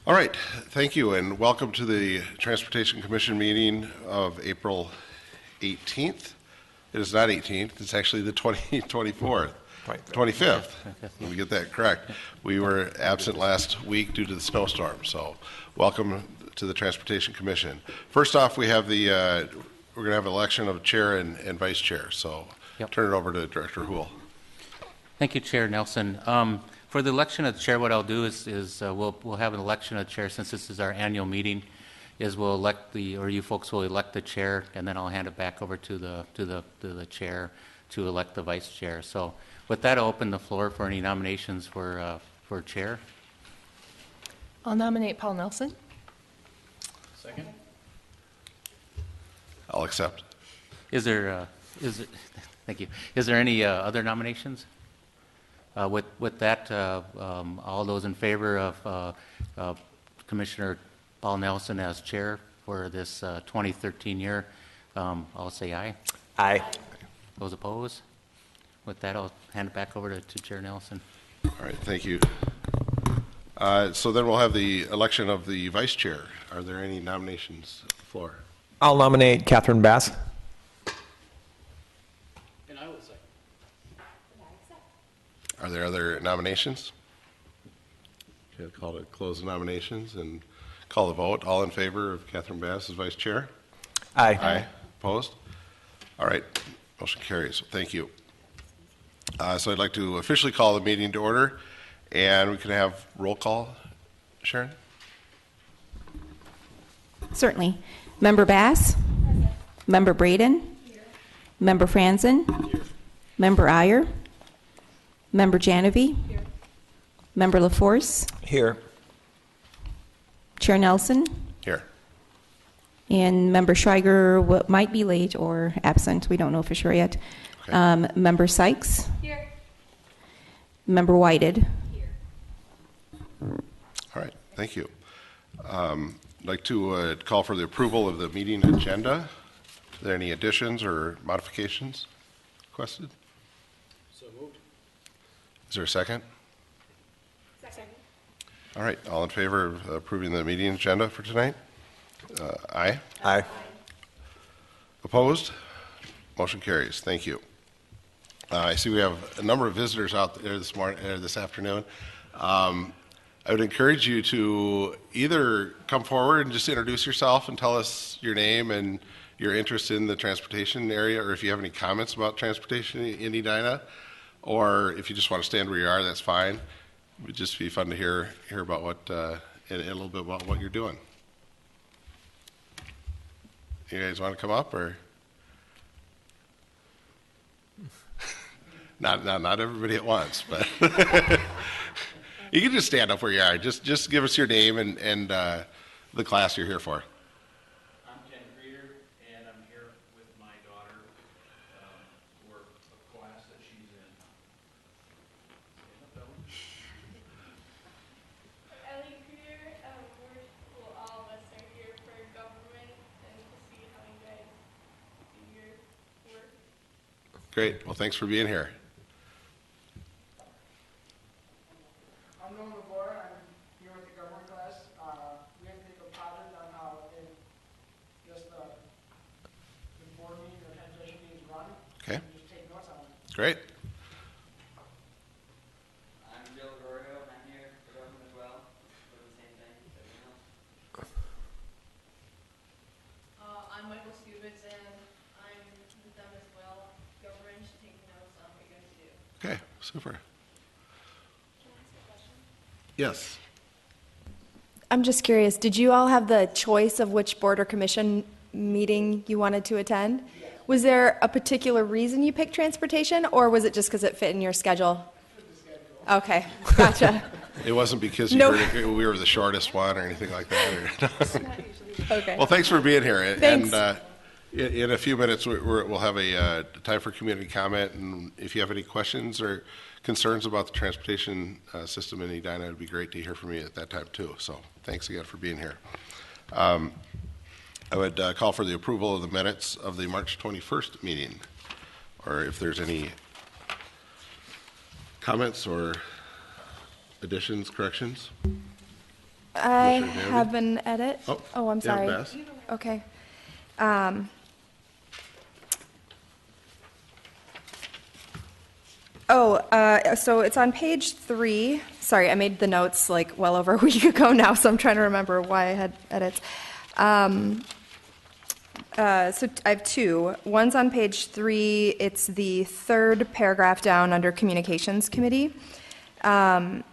All right, thank you, and welcome to the Transportation Commission meeting of April 18th. It is not 18th, it's actually the 25th. Let me get that correct. We were absent last week due to the snowstorm, so welcome to the Transportation Commission. First off, we have the, we're going to have an election of chair and vice chair, so turn it over to Director Houle. Thank you, Chair Nelson. For the election of the chair, what I'll do is we'll have an election of chair. Since this is our annual meeting, is we'll elect you folks will elect the chair, and then I'll hand it back over to the chair to elect the vice chair. So with that, I'll open the floor for any nominations for chair. I'll nominate Paul Nelson. Second. I'll accept. Thank you. Is there any other nominations? With that, all those in favor of Commissioner Paul Nelson as chair for this 2013 year, I'll say aye. Aye. Those opposed? With that, I'll hand it back over to Chair Nelson. All right, thank you. So then we'll have the election of the vice chair. Are there any nominations on the floor? I'll nominate Catherine Bass. And I will second. Are there other nominations? Okay, I'll call to close the nominations and call the vote. All in favor of Catherine Bass as vice chair? Aye. Aye. Opposed? All right, motion carries. Thank you. So I'd like to officially call the meeting to order, and we can have roll call. Sharon? Certainly. Member Bass? Present. Member Braden? Here. Member Franzen? Here. Member Iyer? Member Janovi? Here. Member LaForce? Here. Chair Nelson? Here. And Member Schreiger might be late or absent. We don't know for sure yet. Okay. Member Sykes? Here. Member Whited? Here. All right, thank you. I'd like to call for the approval of the meeting agenda. Are there any additions or modifications requested? So moved. Is there a second? Second. All right, all in favor of approving the meeting agenda for tonight? Aye. Aye. Opposed? Motion carries. Thank you. I see we have a number of visitors out there this afternoon. I would encourage you to either come forward and just introduce yourself and tell us your name and your interest in the transportation area, or if you have any comments about transportation in Edina, or if you just want to stand where you are, that's fine. It would just be fun to hear about what and a little bit about what you're doing. You guys want to come up, or? Not everybody at once, but you can just stand up where you are. Just give us your name and the class you're here for. I'm Ken Creeder, and I'm here with my daughter for a class that she's in. Ellie Creeder, all of us are here for government and to see how you guys do your work. Great. Well, thanks for being here. Great. I'm Joe Gregorio. I'm here for government as well. Doing the same thing as everyone else. I'm Michael Stubitz, and I'm with them as well. Government, taking notes on what you guys do. Okay, super. Can I ask a question? Yes. I'm just curious, did you all have the choice of which board or commission meeting you wanted to attend? Was there a particular reason you picked transportation, or was it just because it fit in your schedule? Okay, gotcha. It wasn't because we were the shortest one or anything like that. Okay. Well, thanks for being here. Thanks. And in a few minutes, we'll have a time for community comment. And if you have any questions or concerns about the transportation system in Edina, it'd be great to hear from you at that time too. So thanks again for being here. I would call for the approval of the minutes of the March 21st meeting, or if there's any comments or additions, corrections. I Commissioner Vanderbeek? have an edit. Oh, I'm yeah, sorry. Bass. Okay. So it's on page 3. Sorry, I made the notes like well over a week ago now, so I'm trying to remember why I had edits. So I have 2. One's on page 3. It's the 3rd paragraph down under Communications Committee. And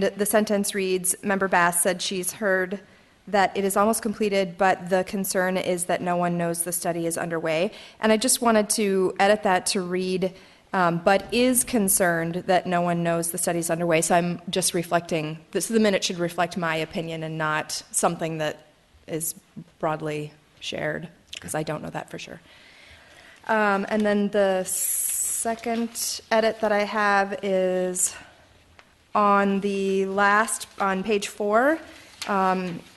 the sentence reads, Member Bass said she's heard that it is almost completed, but the concern is that no one knows the study is underway. And I just wanted to edit that to read, but is concerned that no one knows the study is underway. So I'm just reflecting, this, the minute should reflect my opinion and not something that is broadly shared, because I don't know that for sure. And then the second edit that I have is on the last, on page 4.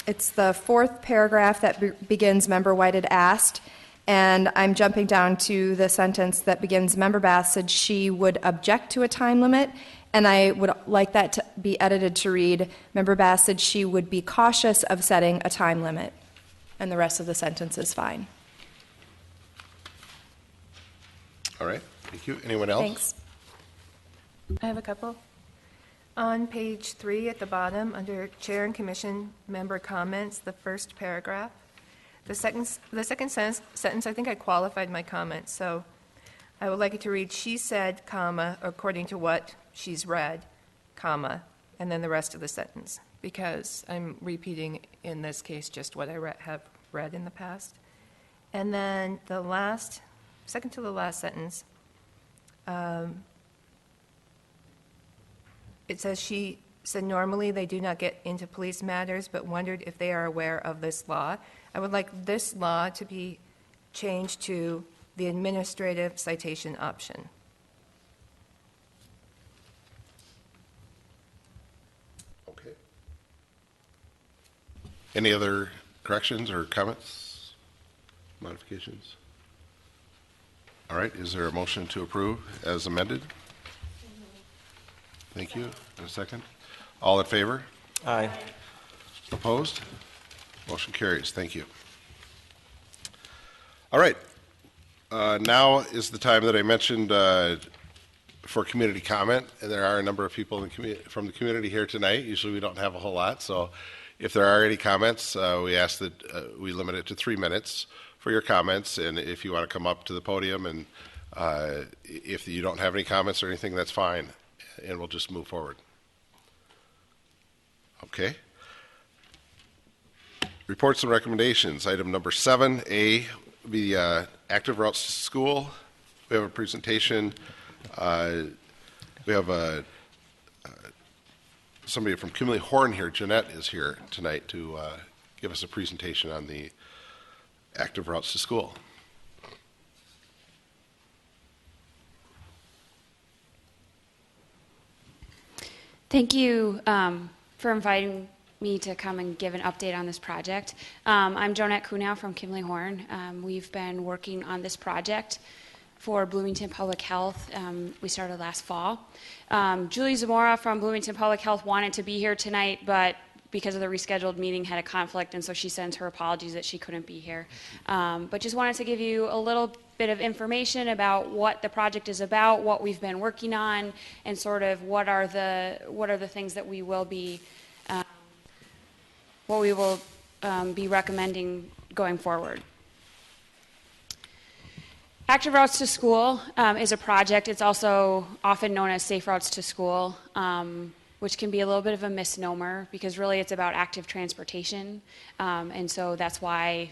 It's the 4th paragraph that begins, Member Whited asked, and I'm jumping down to the sentence that begins, Member Bass said she would object to a time limit, and I would like that to be edited to read, Member Bass said she would be cautious of setting a time limit, and the rest of the sentence is fine. All right, thank you. Anyone else? Thanks. I have a couple. On page 3 at the bottom, under Chair and Commission member comments, the first paragraph, the second sentence, I think I qualified my comment, so I would like it to read, she said, comma, according to what she's read, comma, and then the rest of the sentence, because I'm repeating in this case just what I have read in the past. And then the last, second to the last sentence, it says she said normally they do not get into police matters, but wondered if they are aware of this law. I would like this law to be changed to the administrative citation option. Okay. Any other corrections or comments, modifications? All right, is there a motion to approve as amended? Thank you. And a second? All in favor? Aye. Opposed? Motion carries. Thank you. All right. Now is the time that I mentioned for community comment, and there are a number of people in from the community here tonight. Usually we don't have a whole lot, so if there are any comments, we ask that we limit it to 3 minutes for your comments, and if you want to come up to the podium, and if you don't have any comments or anything, that's fine, and we'll just move forward. Okay. Reports and recommendations. Item number 7A, the active routes to school. We have a presentation. We have somebody from Kimley Horn here. Jeanette is here tonight to give us a presentation on the active routes to school. Thank you for inviting me to come and give an update on this project. I'm Jonette Kunow from Kimley Horn. We've been working on this project for Bloomington Public Health. We started last fall. Julie Zamora from Bloomington Public Health wanted to be here tonight, but because of the rescheduled meeting had a conflict, and so she sends her apologies that she couldn't be here. But just wanted to give you a little bit of information about what the project is about, what we've been working on, and sort of what are the things that we will be be recommending going forward. Active Routes to School is a project. It's also often known as Safe Routes to School, which can be a little bit of a misnomer because really it's about active transportation. And so that's why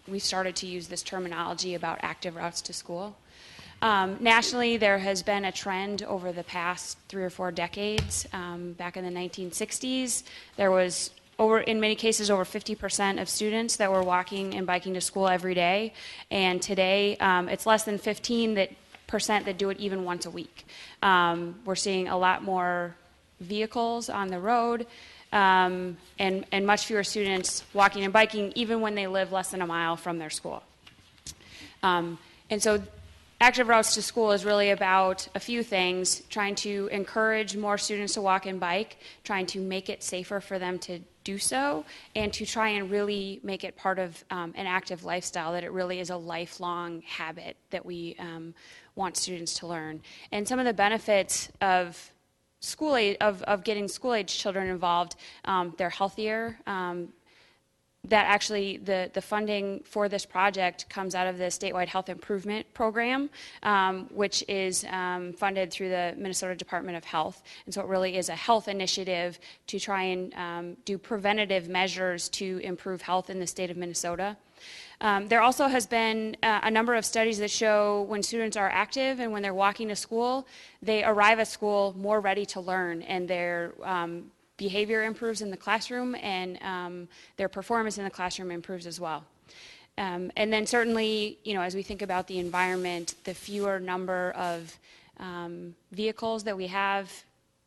we started to use this terminology about active routes to school. Nationally, there has been a trend over the past 3 or 4 decades. Back in the 1960s, there was in many cases, over 50% of students that were walking and biking to school every day. And today, it's less than 15% that do it even once a week. We're seeing a lot more vehicles on the road. and much fewer students walking and biking, even when they live less than a mile from their school. And so Active Routes to School is really about a few things: trying to encourage more students to walk and bike, trying to make it safer for them to do so, and to try and really make it part of an active lifestyle, that it really is a lifelong habit that we want students to learn. And some of the benefits of school age, of getting school age children involved, they're healthier. That actually, the funding for this project comes out of the statewide health improvement program, which is funded through the Minnesota Department of Health. And so it really is a health initiative to try and do preventative measures to improve health in the state of Minnesota. There also has been a number of studies that show when students are active and when they're walking to school, they arrive at school more ready to learn, and their behavior improves in the classroom, and their performance in the classroom improves as well. And then certainly, as we think about the environment, the fewer number of vehicles that we have,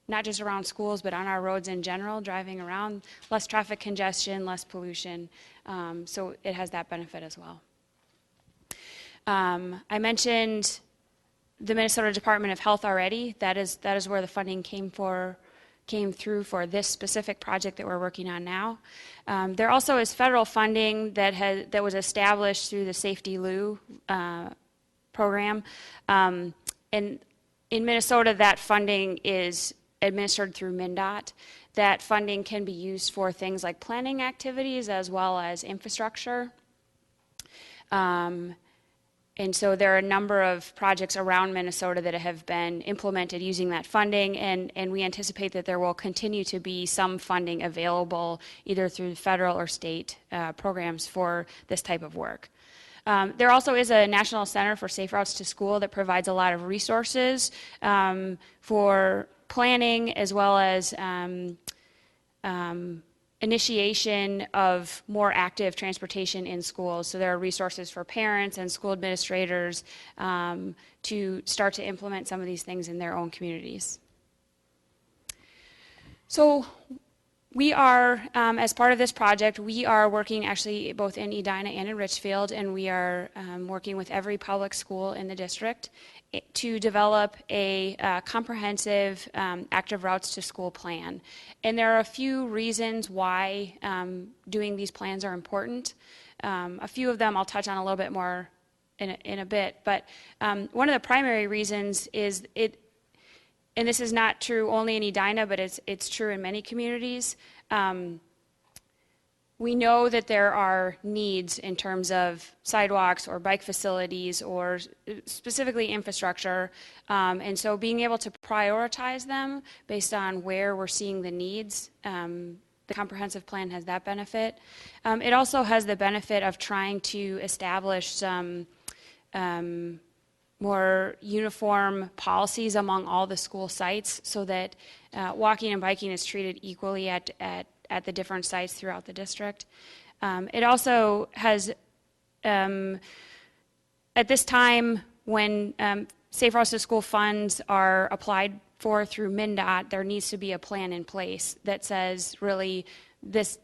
not just around schools, but on our roads in general, driving around, less traffic congestion, less pollution. So it has that benefit as well. I mentioned the Minnesota Department of Health already. That is where the funding came through for this specific project that we're working on now. There also is federal funding that was established through the Safety Lou program. And in Minnesota, that funding is administered through MnDOT. That funding can be used for things like planning activities as well as infrastructure. And so there are a number of projects around Minnesota that have been implemented using that funding, and we anticipate that there will continue to be some funding available either through federal or state programs for this type of work. There also is a National Center for Safe Routes to School that provides a lot of resources for planning as well as initiation of more active transportation in schools. So there are resources for parents and school administrators to start to implement some of these things in their own communities. So we are, as part of this project, we are working actually both in Edina and in Richfield, and we are working with every public school in the district to develop a comprehensive active routes to school plan. And there are a few reasons why doing these plans are important. A few of them I'll touch on a little bit more in a bit, but one of the primary reasons is and this is not true only in Edina, but it's true in many communities. We know that there are needs in terms of sidewalks or bike facilities or specifically infrastructure, and so being able to prioritize them based on where we're seeing the needs, the comprehensive plan has that benefit. It also has the benefit of trying to establish some more uniform policies among all the school sites so that walking and biking is treated equally at the different sites throughout the district. It also has, at this time when Safe Routes to School funds are applied for through MnDOT, there needs to be a plan in place that says really this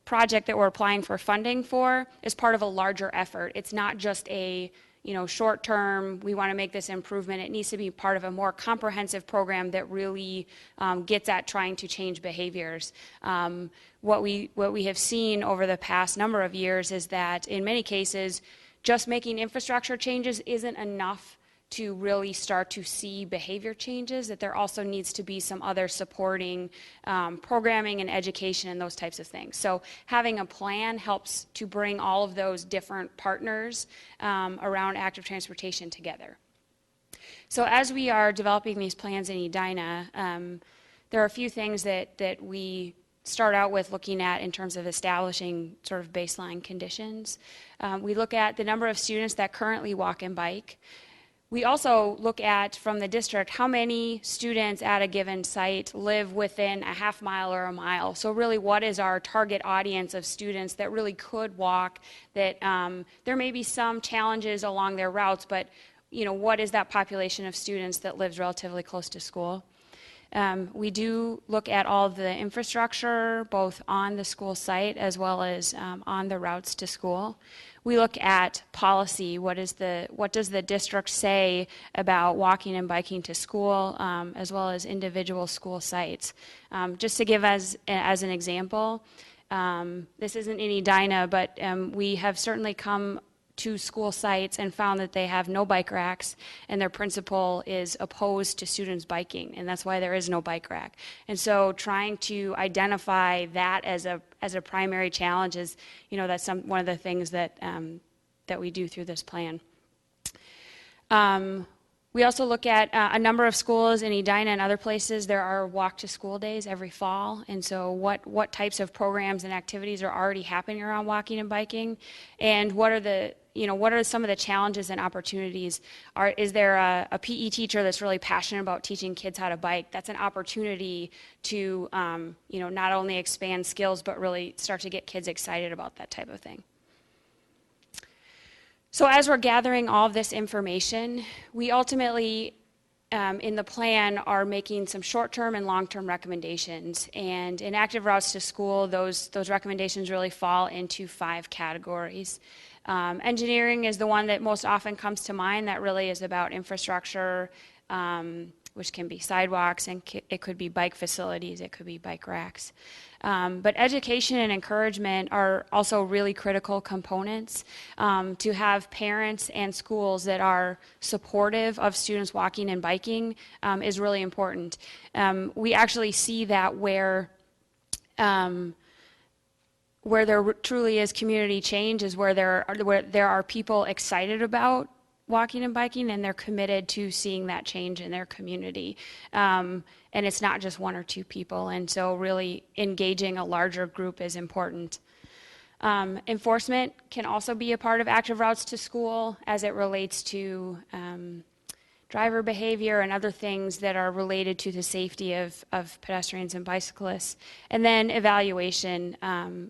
project that we're applying for funding for is part of a larger effort. It's not just a short term, we want to make this improvement. It needs to be part of a more comprehensive program that really gets at trying to change behaviors. What we have seen over the past number of years is that in many cases, just making infrastructure changes isn't enough to really start to see behavior changes, that there also needs to be some other supporting programming and education and those types of things. So having a plan helps to bring all of those different partners around active transportation together. So as we are developing these plans in Edina, there are a few things that we start out with looking at in terms of establishing sort of baseline conditions. We look at the number of students that currently walk and bike. We also look at, from the district, how many students at a given site live within a half mile or a mile. So really, what is our target audience of students that really could walk, that there may be some challenges along their routes, but what is that population of students that lives relatively close to school? We do look at all of the infrastructure, both on the school site as well as on the routes to school. We look at policy. What does the district say about walking and biking to school, as well as individual school sites? Just to give as an example, this isn't in Edina, but we have certainly come to school sites and found that they have no bike racks, and their principal is opposed to students biking, and that's why there is no bike rack. And so trying to identify that as a primary challenge is, that's one of the things that we do through this plan. We also look at a number of schools in Edina and other places. There are walk to school days every fall, and so what types of programs and activities are already happening around walking and biking, and what are some of the challenges and opportunities? Is there a PE teacher that's really passionate about teaching kids how to bike? That's an opportunity to not only expand skills but really start to get kids excited about that type of thing. So as we're gathering all of this information, we ultimately, in the plan, are making some short-term and long-term recommendations. And in active routes to school, those recommendations really fall into 5 categories. Engineering is the one that most often comes to mind. That really is about infrastructure, which can be sidewalks, and it could be bike facilities, it could be bike racks. But education and encouragement are also really critical components. To have parents and schools that are supportive of students walking and biking is really important. We actually see that where there truly is community change is where there are people excited about walking and biking, and they're committed to seeing that change in their community. And it's not just 1 or 2 people, and so really engaging a larger group is important. Enforcement can also be a part of active routes to school as it relates to driver behavior and other things that are related to the safety of pedestrians and bicyclists. And then evaluation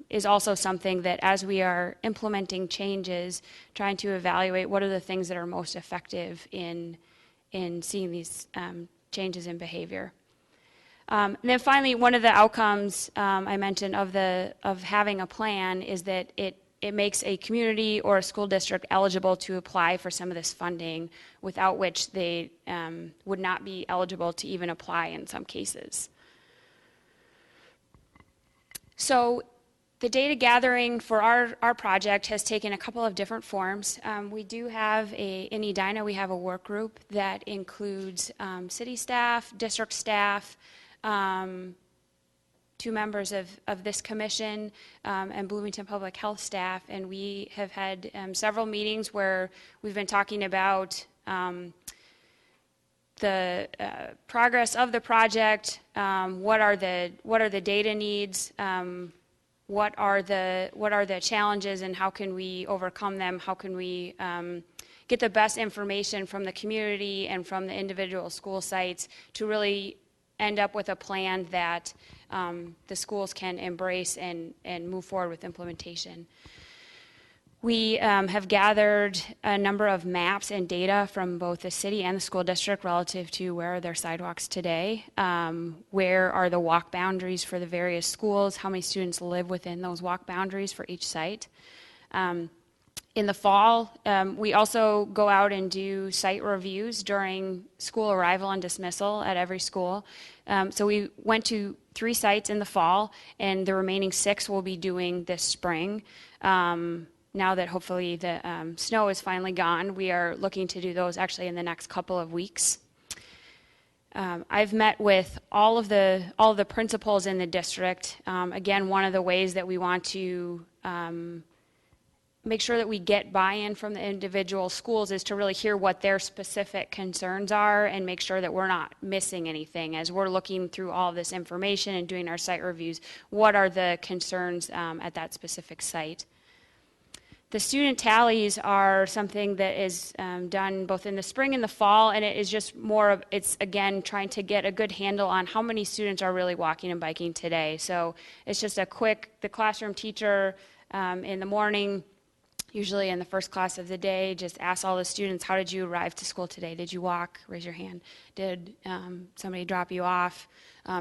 is also something that, as we are implementing changes, trying to evaluate what are the things that are most effective in seeing these changes in behavior. And then finally, one of the outcomes I mentioned of having a plan is that it makes a community or a school district eligible to apply for some of this funding, without which they would not be eligible to even apply in some cases. So the data gathering for our project has taken a couple of different forms. We do have in Edina, we have a work group that includes city staff, district staff, 2 members of this commission, and Bloomington Public Health staff, and we have had several meetings where we've been talking about the progress of the project, what are the data needs, what are the challenges, and how can we overcome them, how can we get the best information from the community and from the individual school sites to really end up with a plan that the schools can embrace and move forward with implementation. We have gathered a number of maps and data from both the city and the school district relative to where are their sidewalks today, where are the walk boundaries for the various schools, how many students live within those walk boundaries for each site. In the fall, we also go out and do site reviews during school arrival and dismissal at every school. So we went to 3 sites in the fall, and the remaining 6 we'll be doing this spring. Now that hopefully the snow is finally gone, we are looking to do those actually in the next couple of weeks. I've met with all of the principals in the district. Again, one of the ways that we want to make sure that we get buy-in from the individual schools is to really hear what their specific concerns are and make sure that we're not missing anything as we're looking through all of this information and doing our site reviews. What are the concerns at that specific site? The student tallies are something that is done both in the spring and the fall, and it is just more of, it's again trying to get a good handle on how many students are really walking and biking today. So it's just a quick, the classroom teacher in the morning usually in the first class of the day, just ask all the students, how did you arrive to school today? Did you walk? Raise your hand. Did somebody drop you off?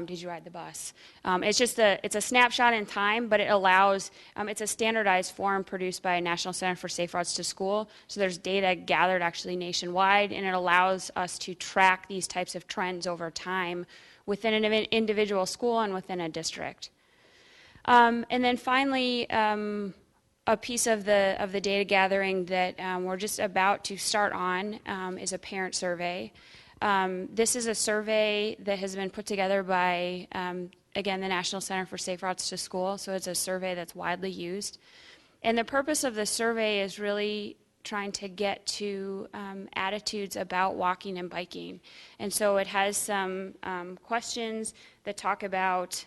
Did you ride the bus? It's a snapshot in time, but it allows, it's a standardized form produced by National Center for Safe Routes to School. So there's data gathered actually nationwide, and it allows us to track these types of trends over time within an individual school and within a district. And then finally, a piece of the data gathering that we're just about to start on is a parent survey. This is a survey that has been put together by, again, the National Center for Safe Routes to School, so it's a survey that's widely used. And the purpose of the survey is really trying to get to attitudes about walking and biking. And so it has some questions that talk about,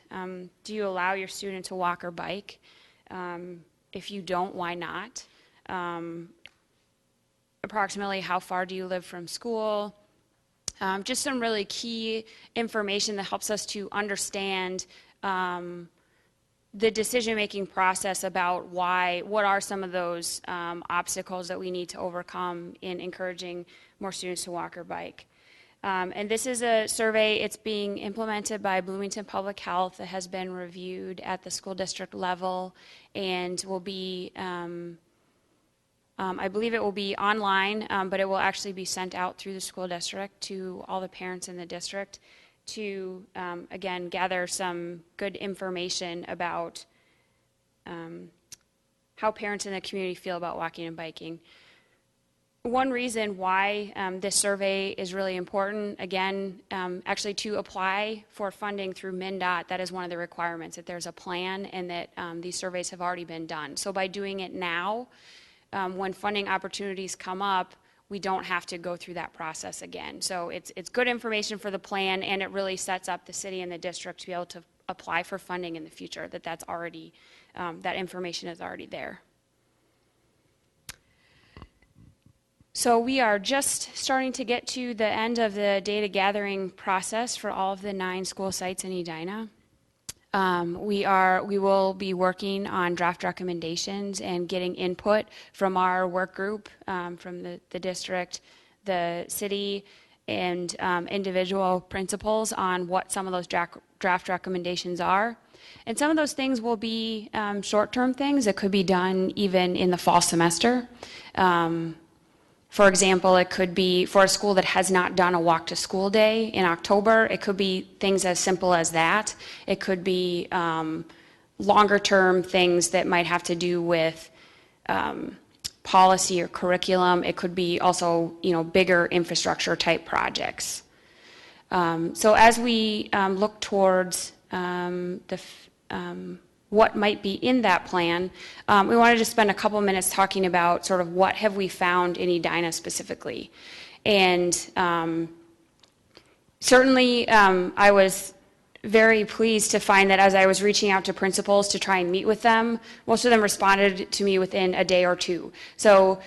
do you allow your student to walk or bike? If you don't, why not? Approximately how far do you live from school? Just some really key information that helps us to understand the decision-making process about what are some of those obstacles that we need to overcome in encouraging more students to walk or bike. And this is a survey, it's being implemented by Bloomington Public Health. It has been reviewed at the school district level and will be, I believe it will be online, but it will actually be sent out through the school district to all the parents in the district to, again, gather some good information about how parents in the community feel about walking and biking. One reason why this survey is really important, again, actually to apply for funding through MnDOT, that is one of the requirements, that there's a plan and that these surveys have already been done. So by doing it now, when funding opportunities come up, we don't have to go through that process again. So it's good information for the plan, and it really sets up the city and the district to be able to apply for funding in the future, that's already, that information is already there. So we are just starting to get to the end of the data gathering process for all of the 9 school sites in Edina. We will be working on draft recommendations and getting input from our work group, from the district, the city, and individual principals on what some of those draft recommendations are. And some of those things will be short-term things that could be done even in the fall semester. For example, it could be for a school that has not done a walk to school day in October, it could be things as simple as that. It could be longer term things that might have to do with policy or curriculum. It could be also, bigger infrastructure type projects. So as we look towards what might be in that plan, we wanted to spend a couple minutes talking about sort of what have we found in Edina specifically. And certainly I was very pleased to find that as I was reaching out to principals to try and meet with them, most of them responded to me within a day or two. So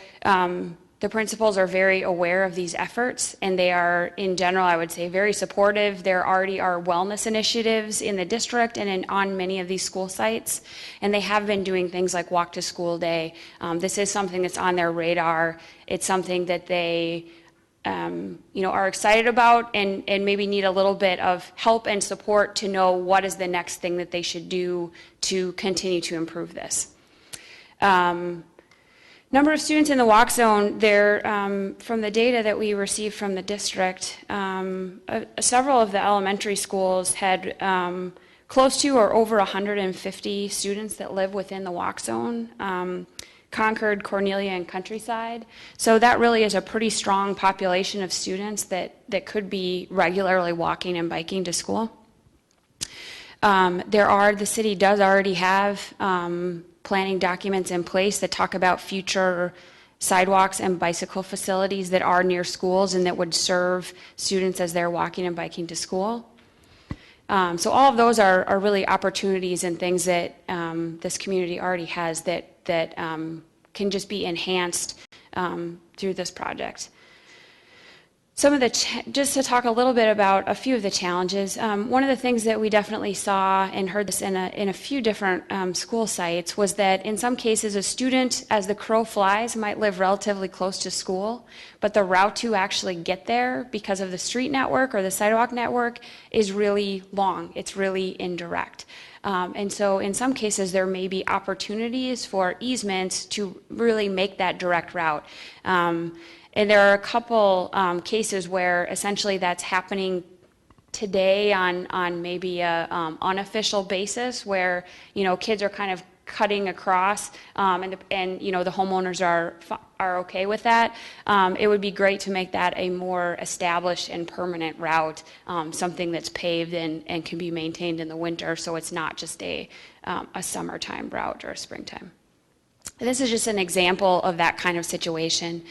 the principals are very aware of these efforts, and they are, in general, I would say, very supportive. There already are wellness initiatives in the district and on many of these school sites, and they have been doing things like walk to school day. This is something that's on their radar. It's something that they are excited about and maybe need a little bit of help and support to know what is the next thing that they should do to continue to improve this. Number of students in the walk zone, from the data that we received from the district, several of the elementary schools had close to or over 150 students that live within the walk zone, Concord, Cornelia, and Countryside. So that really is a pretty strong population of students that could be regularly walking and biking to school. The city does already have planning documents in place that talk about future sidewalks and bicycle facilities that are near schools and that would serve students as they're walking and biking to school. So all of those are really opportunities and things that this community already has that can just be enhanced through this project. Some of the, just to talk a little bit about a few of the challenges, one of the things that we definitely saw and heard this in a few different school sites was that in some cases a student, as the crow flies, might live relatively close to school, but the route to actually get there because of the street network or the sidewalk network is really long. It's really indirect. And so in some cases there may be opportunities for easements to really make that direct route. And there are a couple cases where essentially that's happening today on maybe a unofficial basis, where kids are kind of cutting across, and the homeowners are okay with that. It would be great to make that a more established and permanent route, something that's paved and can be maintained in the winter, so it's not just a summertime route or a springtime. This is just an example of that kind of situation.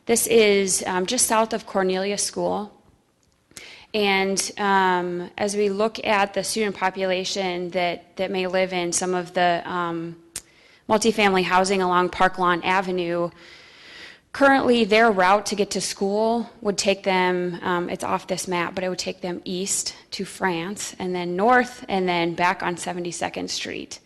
This is just south of Cornelia School. And as we look at the student population that may live in some of the multifamily housing along Park Lawn Avenue, currently their route to get to school would take them, it's off this map, but it would take them east to France and then north and then back on 72nd Street.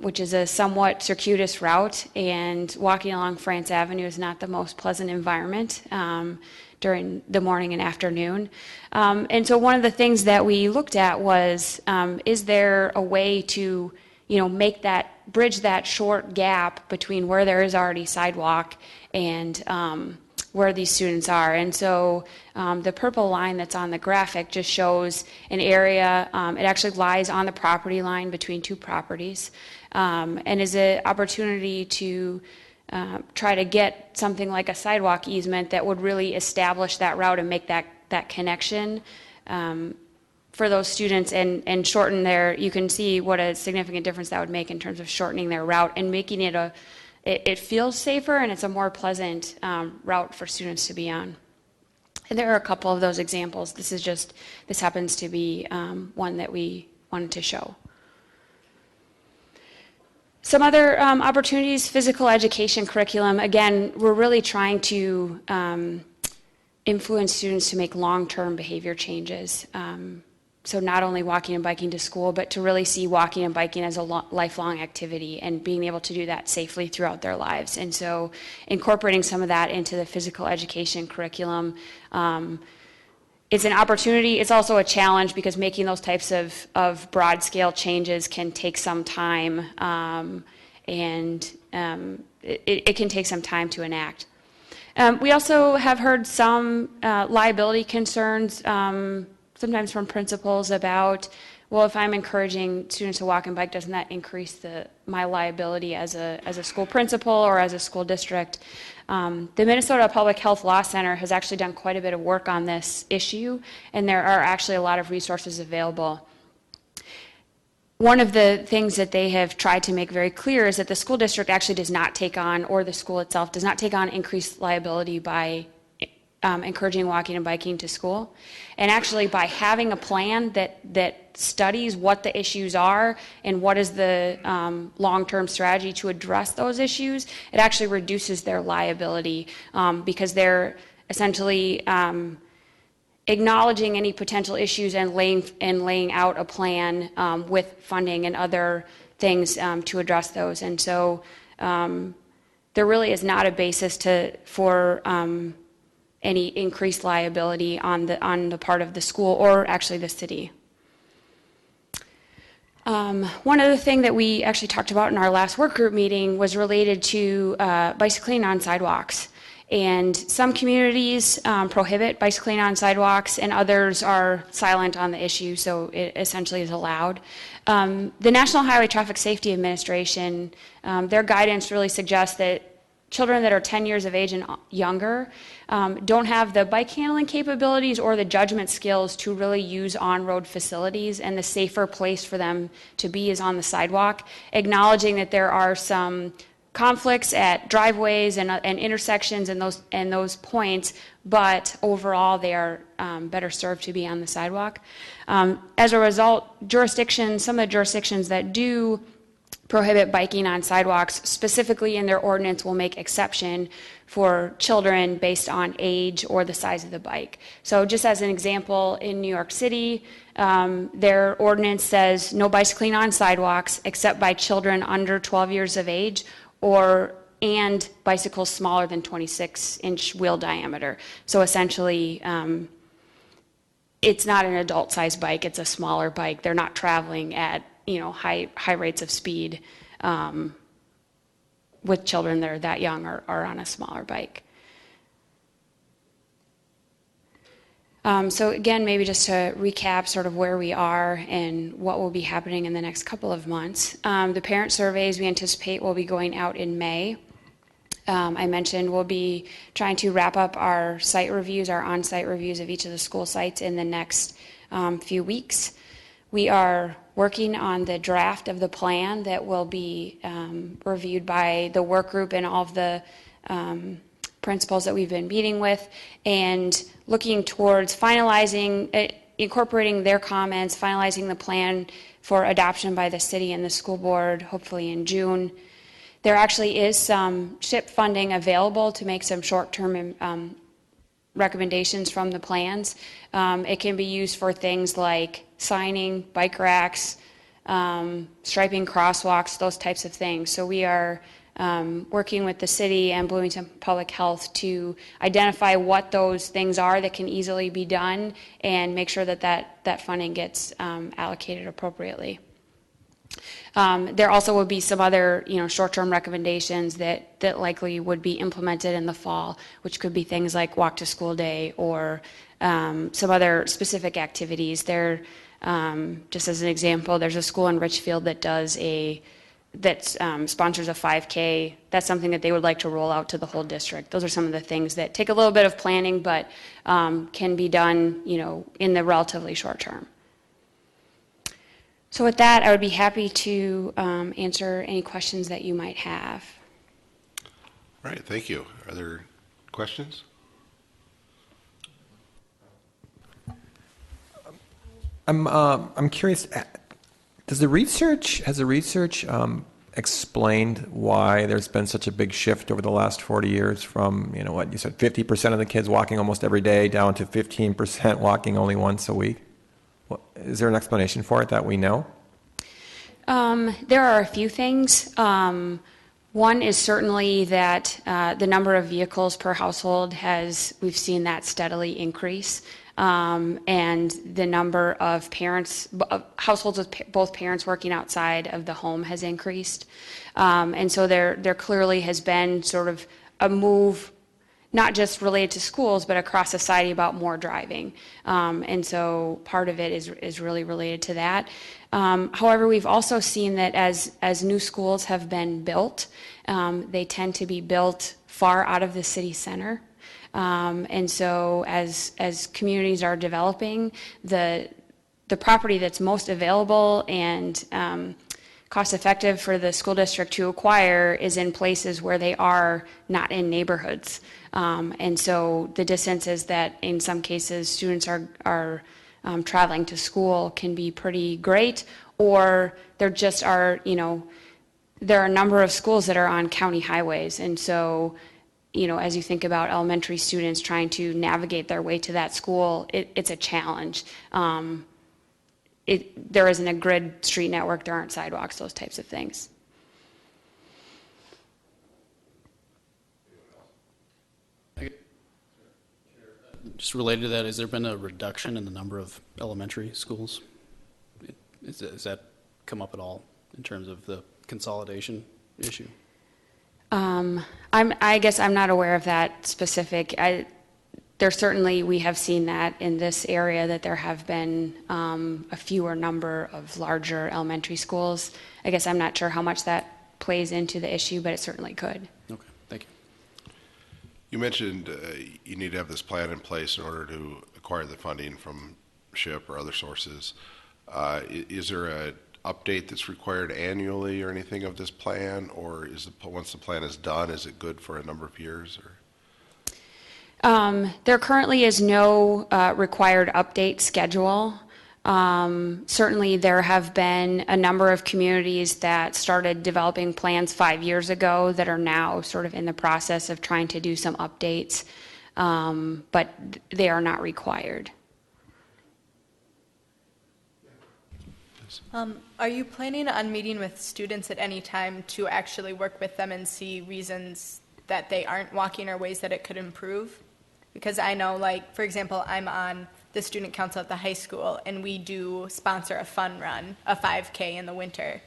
Which is a somewhat circuitous route, and walking along France Avenue is not the most pleasant environment during the morning and afternoon. And so one of the things that we looked at was, is there a way to bridge that short gap between where there is already sidewalk and where these students are. And so the purple line that's on the graphic just shows an area, it actually lies on the property line between two properties, and is an opportunity to try to get something like a sidewalk easement that would really establish that route and make that connection for those students and shorten you can see what a significant difference that would make in terms of shortening their route and making it it feels safer, and it's a more pleasant route for students to be on. And there are a couple of those examples. This happens to be one that we wanted to show. Some other opportunities, physical education curriculum. Again, we're really trying to influence students to make long-term behavior changes. So not only walking and biking to school, but to really see walking and biking as a lifelong activity and being able to do that safely throughout their lives. And so incorporating some of that into the physical education curriculum, it's an opportunity. It's also a challenge because making those types of broad-scale changes can take some time, and it can take some time to enact. We also have heard some liability concerns, sometimes from principals about, well, if I'm encouraging students to walk and bike, doesn't that increase my liability as a school principal or as a school district? The Minnesota Public Health Law Center has actually done quite a bit of work on this issue, and there are actually a lot of resources available. One of the things that they have tried to make very clear is that the school district actually does not take on, or the school itself does not take on, increased liability by encouraging walking and biking to school. And actually by having a plan that studies what the issues are and what is the long-term strategy to address those issues, it actually reduces their liability because they're essentially acknowledging any potential issues and laying out a plan with funding and other things to address those. And so there really is not a basis for any increased liability on the part of the school or actually the city. One other thing that we actually talked about in our last work group meeting was related to bicycling on sidewalks. And some communities prohibit bicycling on sidewalks, and others are silent on the issue, so it essentially is allowed. The National Highway Traffic Safety Administration, their guidance really suggests that children that are 10 years of age and younger don't have the bike handling capabilities or the judgment skills to really use on-road facilities, and the safer place for them to be is on the sidewalk, acknowledging that there are some conflicts at driveways and intersections and those points, but overall they are better served to be on the sidewalk. As a result, some of the jurisdictions that do prohibit biking on sidewalks, specifically in their ordinance will make exception for children based on age or the size of the bike. So just as an example, in New York City, their ordinance says no bicycling on sidewalks except by children under 12 years of age and bicycles smaller than 26-inch wheel diameter. So essentially, it's not an adult-sized bike, it's a smaller bike. They're not traveling at high rates of speed with children that are that young or on a smaller bike. So again, maybe just to recap sort of where we are and what will be happening in the next couple of months. The parent surveys we anticipate will be going out in May. I mentioned we'll be trying to wrap up our site reviews, our on-site reviews of each of the school sites in the next few weeks. We are working on the draft of the plan that will be reviewed by the work group and all of the principals that we've been meeting with, and looking towards finalizing, incorporating their comments, finalizing the plan for adoption by the city and the school board, hopefully in June. There actually is some SHIP funding available to make some short-term recommendations from the plans. It can be used for things like signing, bike racks, striping crosswalks, those types of things. So we are working with the city and Bloomington Public Health to identify what those things are that can easily be done and make sure that funding gets allocated appropriately. There also will be some other, short-term recommendations that likely would be implemented in the fall, which could be things like walk to school day or some other specific activities. There, just as an example, there's a school in Richfield that sponsors a 5K. That's something that they would like to roll out to the whole district. Those are some of the things that take a little bit of planning, but can be done, in the relatively short term. So with that, I would be happy to answer any questions that you might have. All right, thank you. Are there questions? I'm curious. Has the research explained why there's been such a big shift over the last 40 years from what you said, 50% of the kids walking almost every day down to 15% walking only once a week? Is there an explanation for it that we know? There are a few things. One is certainly that the number of vehicles per household we've seen that steadily increase. And the number of households with both parents working outside of the home has increased. And so there clearly has been sort of a move, not just related to schools, but across society about more driving. And so part of it is really related to that. However, we've also seen that as new schools have been built, they tend to be built far out of the city center. And so as communities are developing, the property that's most available and cost effective for the school district to acquire is in places where they are not in neighborhoods. And so the distances that in some cases students are traveling to school can be pretty great, or there just are, there are a number of schools that are on county highways. And so, as you think about elementary students trying to navigate their way to that school, it's a challenge. There isn't a grid street network, there aren't sidewalks, those types of things. Just related to that, has there been a reduction in the number of elementary schools? Has that come up at all in terms of the consolidation issue? I guess I'm not aware of that specific. We have seen that in this area that there have been a fewer number of larger elementary schools. I guess I'm not sure how much that plays into the issue, but it certainly could. Okay, thank you. You mentioned you need to have this plan in place in order to acquire the funding from SHIP or other sources. Is there an update that's required annually or anything of this plan, or once the plan is done, is it good for a number of years? Or? There currently is no required update schedule. Certainly, there have been a number of communities that started developing plans 5 years ago that are now sort of in the process of trying to do some updates, but they are not required. Are you planning on meeting with students at any time to actually work with them and see reasons that they aren't walking or ways that it could improve? Because I know, like, for example, I'm on the student council at the high school, and we do sponsor a fun run, a 5K in the winter.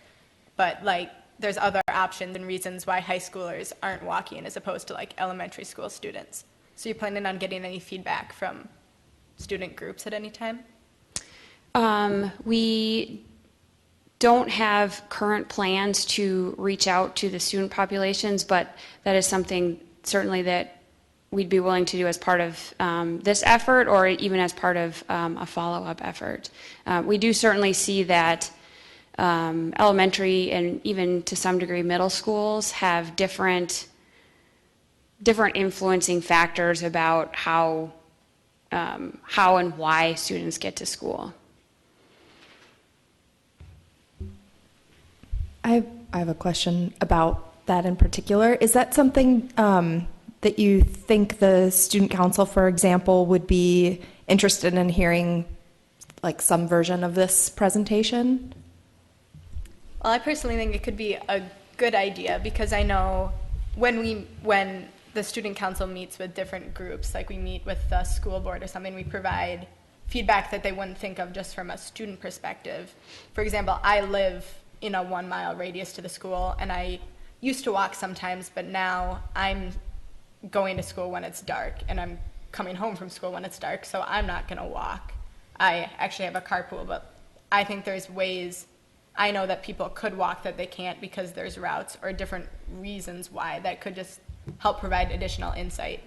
But, like, there's other options and reasons why high schoolers aren't walking as opposed to, like, elementary school students. So you planning on getting any feedback from student groups at any time? We don't have current plans to reach out to the student populations, but that is something certainly that we'd be willing to do as part of this effort, or even as part of a follow-up effort. We do certainly see that elementary and even to some degree middle schools have different influencing factors about how and why students get to school. I have a question about that in particular. Is that something that you think the student council, for example, would be interested in hearing, like, some version of this presentation? Well, I personally think it could be a good idea, because I know when the student council meets with different groups, like we meet with the school board or something, we provide feedback that they wouldn't think of just from a student perspective. For example, I live in a 1 mile radius to the school, and I used to walk sometimes, but now I'm going to school when it's dark, and I'm coming home from school when it's dark, so I'm not going to walk. I actually have a carpool, but I think there's ways, I know that people could walk that they can't because there's routes or different reasons why that could just help provide additional insight,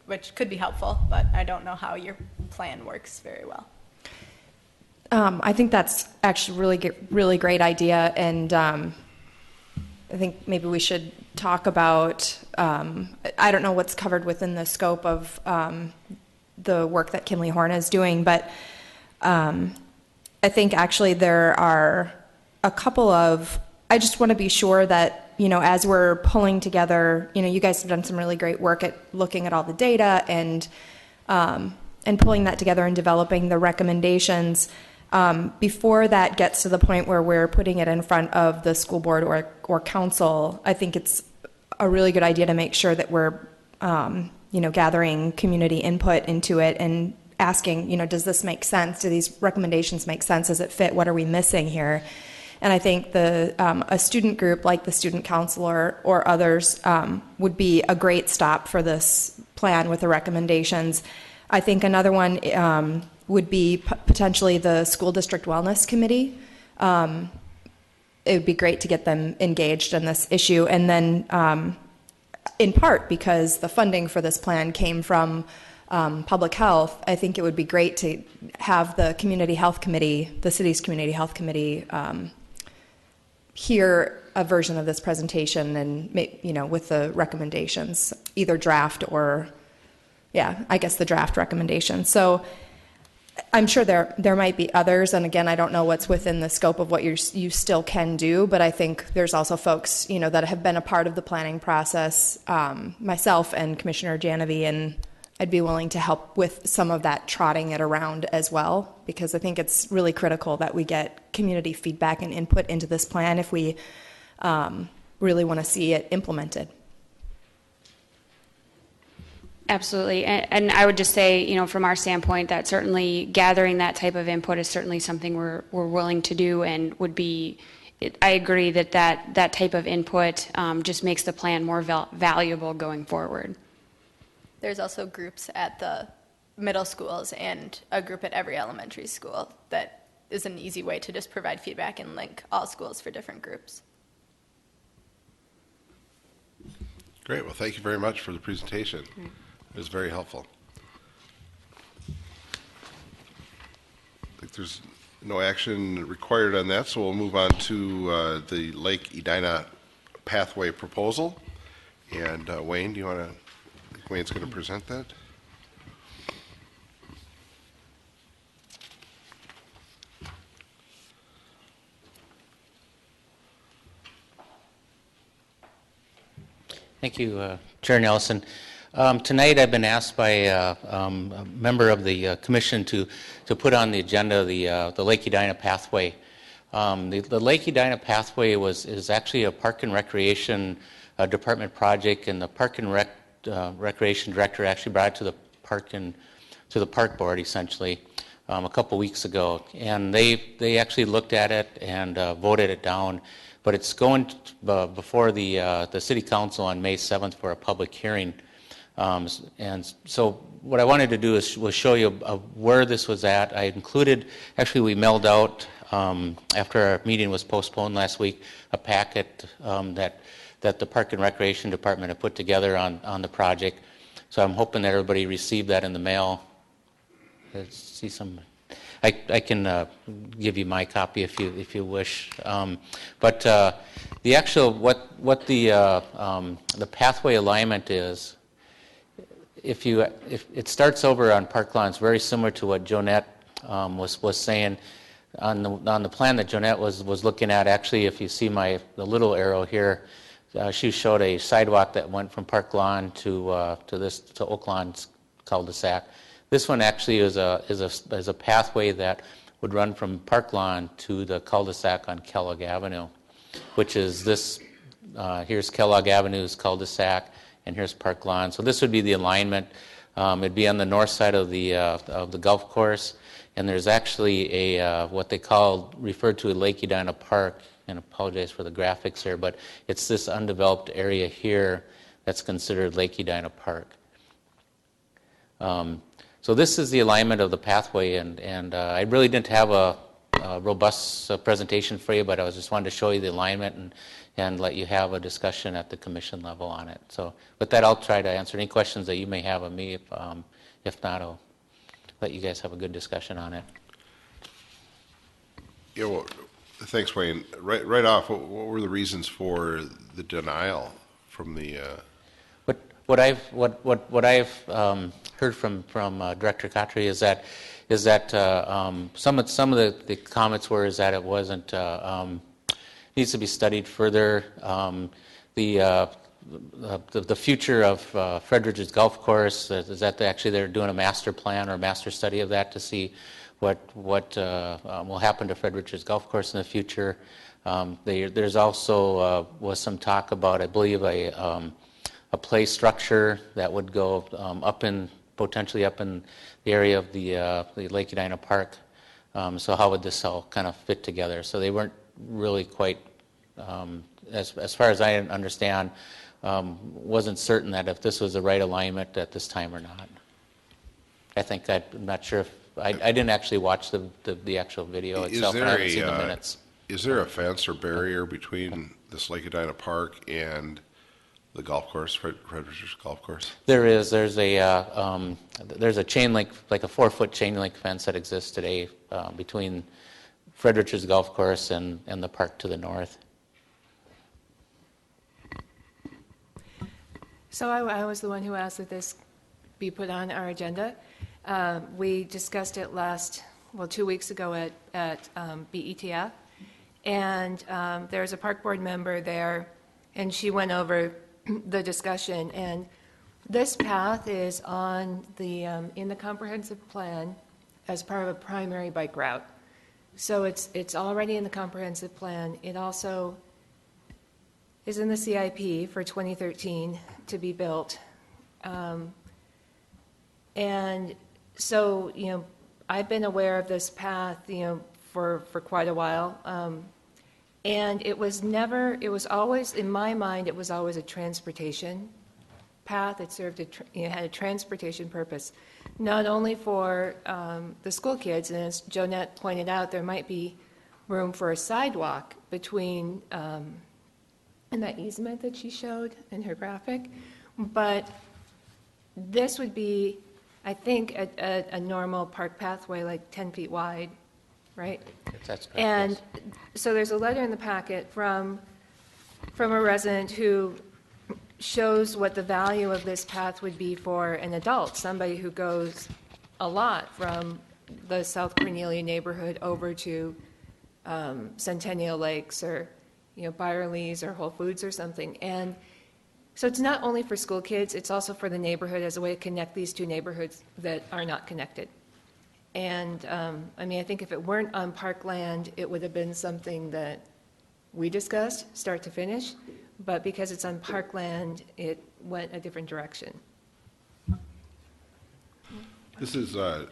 which could be helpful, but I don't know how your plan works very well. I think that's actually really great idea, and I think maybe we should talk about, I don't know what's covered within the scope of the work that Kinley Horn is doing, but I think actually there are a couple of, I just want to be sure that, you know, as we're pulling together, you know, you guys have done some really great work at looking at all the data and pulling that together and developing the recommendations. Before that gets to the point where we're putting it in front of the school board or council, I think it's a really good idea to make sure that we're, you know, gathering community input into it and asking, you know, does this make sense? Do these recommendations make sense? Does it fit? What are we missing here? And I think a student group like the student council or others would be a great stop for this plan with the recommendations. I think another one would be potentially the school district wellness committee. It would be great to get them engaged in this issue. And then in part because the funding for this plan came from public health, I think it would be great to have the community health committee, the city's community health committee, hear a version of this presentation and, you know, with the recommendations, either draft or, yeah, I guess the draft recommendations. So I'm sure there might be others, and again, I don't know what's within the scope of what you still can do, but I think there's also folks, you know, that have been a part of the planning process, myself and Commissioner Janovi, and I'd be willing to help with some of that trotting it around as well, because I think it's really critical that we get community feedback and input into this plan if we really want to see it implemented. Absolutely. And I would just say, you know, from our standpoint, that certainly gathering that type of input is certainly something we're willing to do and would be, I agree that type of input just makes the plan more valuable going forward. There's also groups at the middle schools and a group at every elementary school that is an easy way to just provide feedback and link all schools for different groups. Great. Well, thank you very much for the presentation. It was very helpful. I think there's no action required on that, so we'll move on to the Lake Edina pathway proposal. And Wayne, do you want to? Wayne's going to present that. Thank you, Chair Nelson. Tonight I've been asked by a member of the commission to put on the agenda the Lake Edina pathway. The Lake Edina pathway is actually a Park and Recreation Department project, and the Park and Recreation Director actually brought it to the Park Board essentially a couple weeks ago, and they actually looked at it and voted it down. But it's going before the City Council on May 7th for a public hearing. And so what I wanted to do was show you where this was at. I included, actually we mailed out, after our meeting was postponed last week, a packet that the Park and Recreation Department had put together on the project. So I'm hoping that everybody received that in the mail. Let's see some. I can give you my copy if you wish. But the actual what the pathway alignment is, if it starts over on Park Lawn, it's very similar to what Jonette was saying on the plan that Jonette was looking at. Actually, if you see the little arrow here, she showed a sidewalk that went from Park Lawn to Oak Lawn's cul-de-sac. This one actually is a pathway that would run from Park Lawn to the cul-de-sac on Kellogg Avenue, which is this. Here's Kellogg Avenue's cul-de-sac, and here's Park Lawn. So this would be the alignment. It'd be on the north side of the golf course, and there's actually what they referred to as Lake Edina Park. And I apologize for the graphics here, but it's this undeveloped area here that's considered Lake Edina Park. So this is the alignment of the pathway, and I really didn't have a robust presentation for you, but I just wanted to show you the alignment and let you have a discussion at the commission level on it. So with that, I'll try to answer any questions that you may have of me. If not, I'll let you guys have a good discussion on it. Yeah, well, thanks, Wayne. Right off, what were the reasons for the denial from the? What I've heard from Director Khatri is that some of the comments were that it wasn't needs to be studied further. The future of Frederick's Golf Course is that they're doing a master plan or a master study of that to see what will happen to Frederick's Golf Course in the future. There's also was some talk about, I believe, a play structure that would go potentially up in the area of the Lake Edina Park. So how would this all kind of fit together? So they weren't really quite, as far as I understand, wasn't certain that if this was the right alignment at this time or not. I'm not sure if I didn't actually watch the actual video itself. I haven't seen the minutes. Is there a fence or barrier between this Lake Edina Park and the golf course, Frederick's Golf Course? There is. There's a chain link, like a 4-foot chain link fence that exists today between Frederick's Golf Course and the park to the north. So I was the one who asked that this be put on our agenda. We discussed it 2 weeks ago at BETF, and there's a park board member there, and she went over the discussion. And this path is on in the comprehensive plan as part of a primary bike route. So it's already in the comprehensive plan. It also is in the CIP for 2013 to be built. And so, I've been aware of this path, for quite a while. And it was always, in my mind, it was always a transportation path. It served had a transportation purpose, not only for the school kids, and as Jonette pointed out, there might be room for a sidewalk between, in that easement that she showed in her graphic, but this would be, I think, a normal park pathway, like 10 feet wide, right? That's correct. And yes. so there's a letter in the packet from a resident who shows what the value of this path would be for an adult, somebody who goes a lot from the South Cornelia neighborhood over to Centennial Lakes or Byerly's or Whole Foods or something. And So it's not only for school kids, it's also for the neighborhood as a way to connect these two neighborhoods that are not connected. And, I mean, I think if it weren't on parkland, it would have been something that we discussed, start to finish, but because it's on parkland, it went a different direction. This is a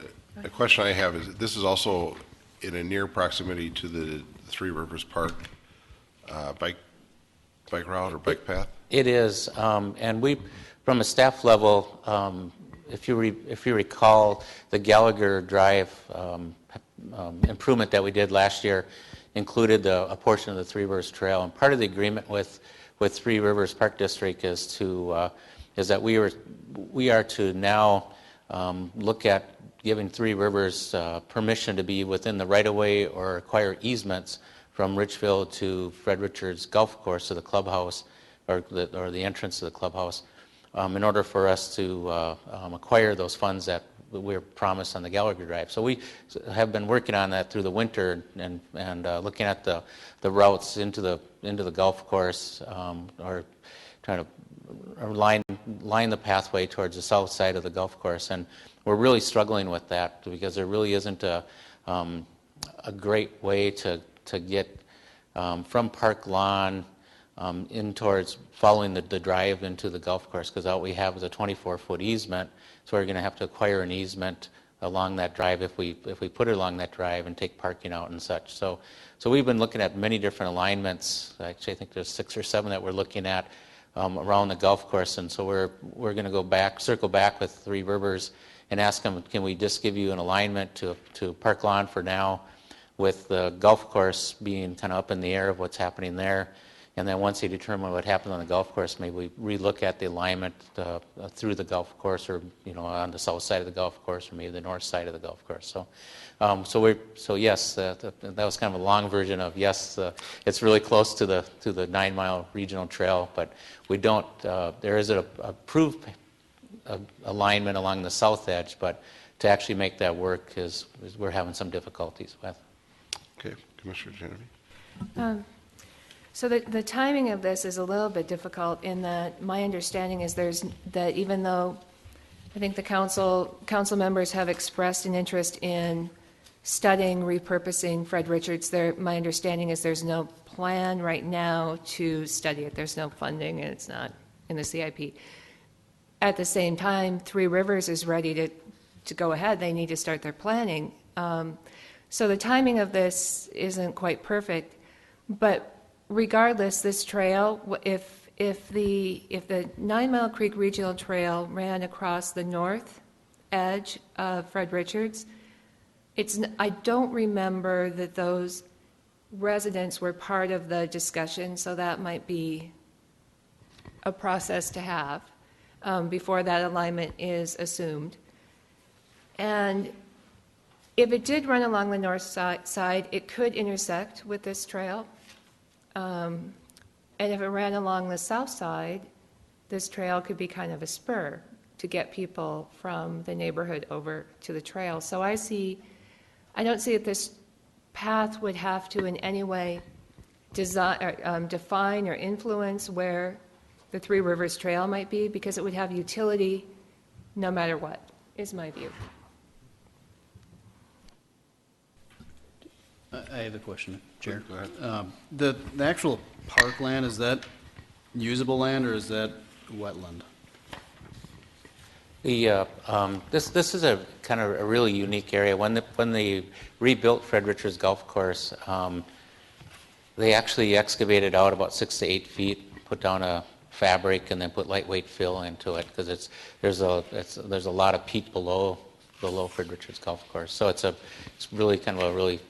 question I have is this is also in a near proximity to the Three Rivers Park bike route or bike path? It is, and we, from a staff level, if you recall, the Gallagher Drive improvement that we did last year included a portion of the Three Rivers Trail, and part of the agreement with Three Rivers Park District is that we are to now look at giving Three Rivers permission to be within the right-of-way or acquire easements from Richfield to Fred Richards Golf Course to the clubhouse or the entrance to the clubhouse in order for us to acquire those funds that we were promised on the Gallagher Drive. So we have been working on that through the winter and looking at the routes into the golf course or trying to line the pathway towards the south side of the golf course. And we're really struggling with that because there really isn't a great way to get from Park Lawn in towards following the drive into the golf course, because all we have is a 24-foot easement, so we're going to have to acquire an easement along that drive if we put it along that drive and take parking out and such. So we've been looking at many different alignments. Actually, I think there's 6 or 7 that we're looking at around the golf course, and so we're going to circle back with Three Rivers and ask them, can we just give you an alignment to Park Lawn for now, with the golf course being kind of up in the air of what's happening there. And then once they determine what happened on the golf course, maybe we relook at the alignment through the golf course, or on the south side of the golf course, or maybe the north side of the golf course. So yes, that was kind of a long version of yes. It's really close to the 9-mile regional trail, but we don't. There is an approved alignment along the south edge, but to actually make that work is we're having some difficulties with. Okay, Commissioner Genevieve. So the timing of this is a little bit difficult in that my understanding is that even though I think the council members have expressed an interest in studying repurposing Fred Richards, my understanding is there's no plan right now to study it. There's no funding, and it's not in the CIP. At the same time, Three Rivers is ready to go ahead. They need to start their planning. So the timing of this isn't quite perfect, but regardless, this trail, if the 9 Mile Creek Regional Trail ran across the north edge of Fred Richards, I don't remember that those residents were part of the discussion, so that might be a process to have before that alignment is assumed. And if it did run along the north side, it could intersect with this trail. And if it ran along the south side, this trail could be kind of a spur to get people from the neighborhood over to the trail. So I don't see that this path would have to in any way define or influence where the Three Rivers Trail might be, because it would have utility no matter what, is my view. I have a question, Chair. Go ahead. The actual parkland, is that usable land or is that wetland? This is a kind of a really unique area. When they rebuilt Fred Richards Golf Course, they actually excavated out about 6 to 8 feet, put down a fabric, and then put lightweight fill into it, because there's a lot of peat below Fred Richards Golf Course. So it's really kind of a really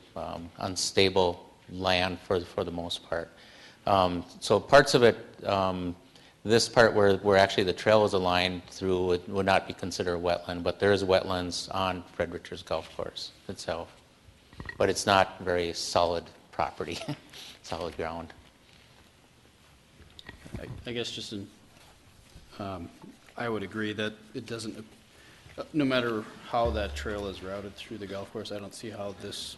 unstable land for the most part. So parts of it, this part where actually the trail is aligned through would not be considered a wetland, but there is wetlands on Fred Richards Golf Course itself. But it's not very solid property, solid ground. I guess just I would agree that it doesn't, no matter how that trail is routed through the golf course, I don't see how this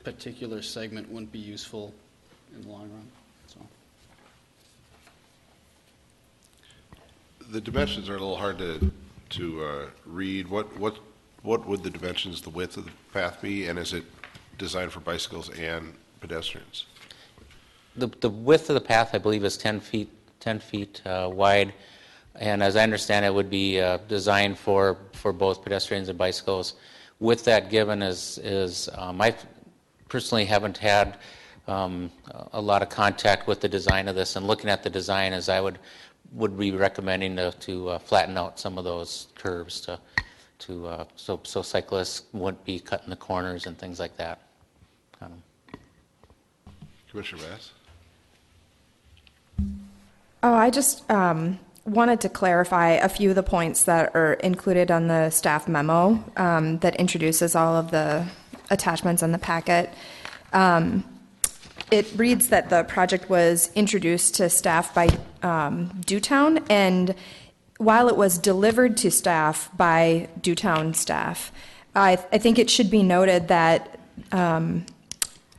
particular segment wouldn't be useful in the long run. So. the dimensions are a little hard to read. What would the dimensions, the width of the path be, and is it designed for bicycles and pedestrians? The width of the path, I believe, is 10 feet wide, and as I understand it, would be designed for both pedestrians and bicycles. With that given, I personally haven't had a lot of contact with the design of this, and looking at the design, as I would be recommending to flatten out some of those curves so cyclists wouldn't be cutting the corners and things like that. Commissioner Bass? Oh, I just wanted to clarify a few of the points that are included on the staff memo that introduces all of the attachments in the packet. It reads that the project was introduced to staff by Dewtown, and while it was delivered to staff by Dewtown staff, I think it should be noted that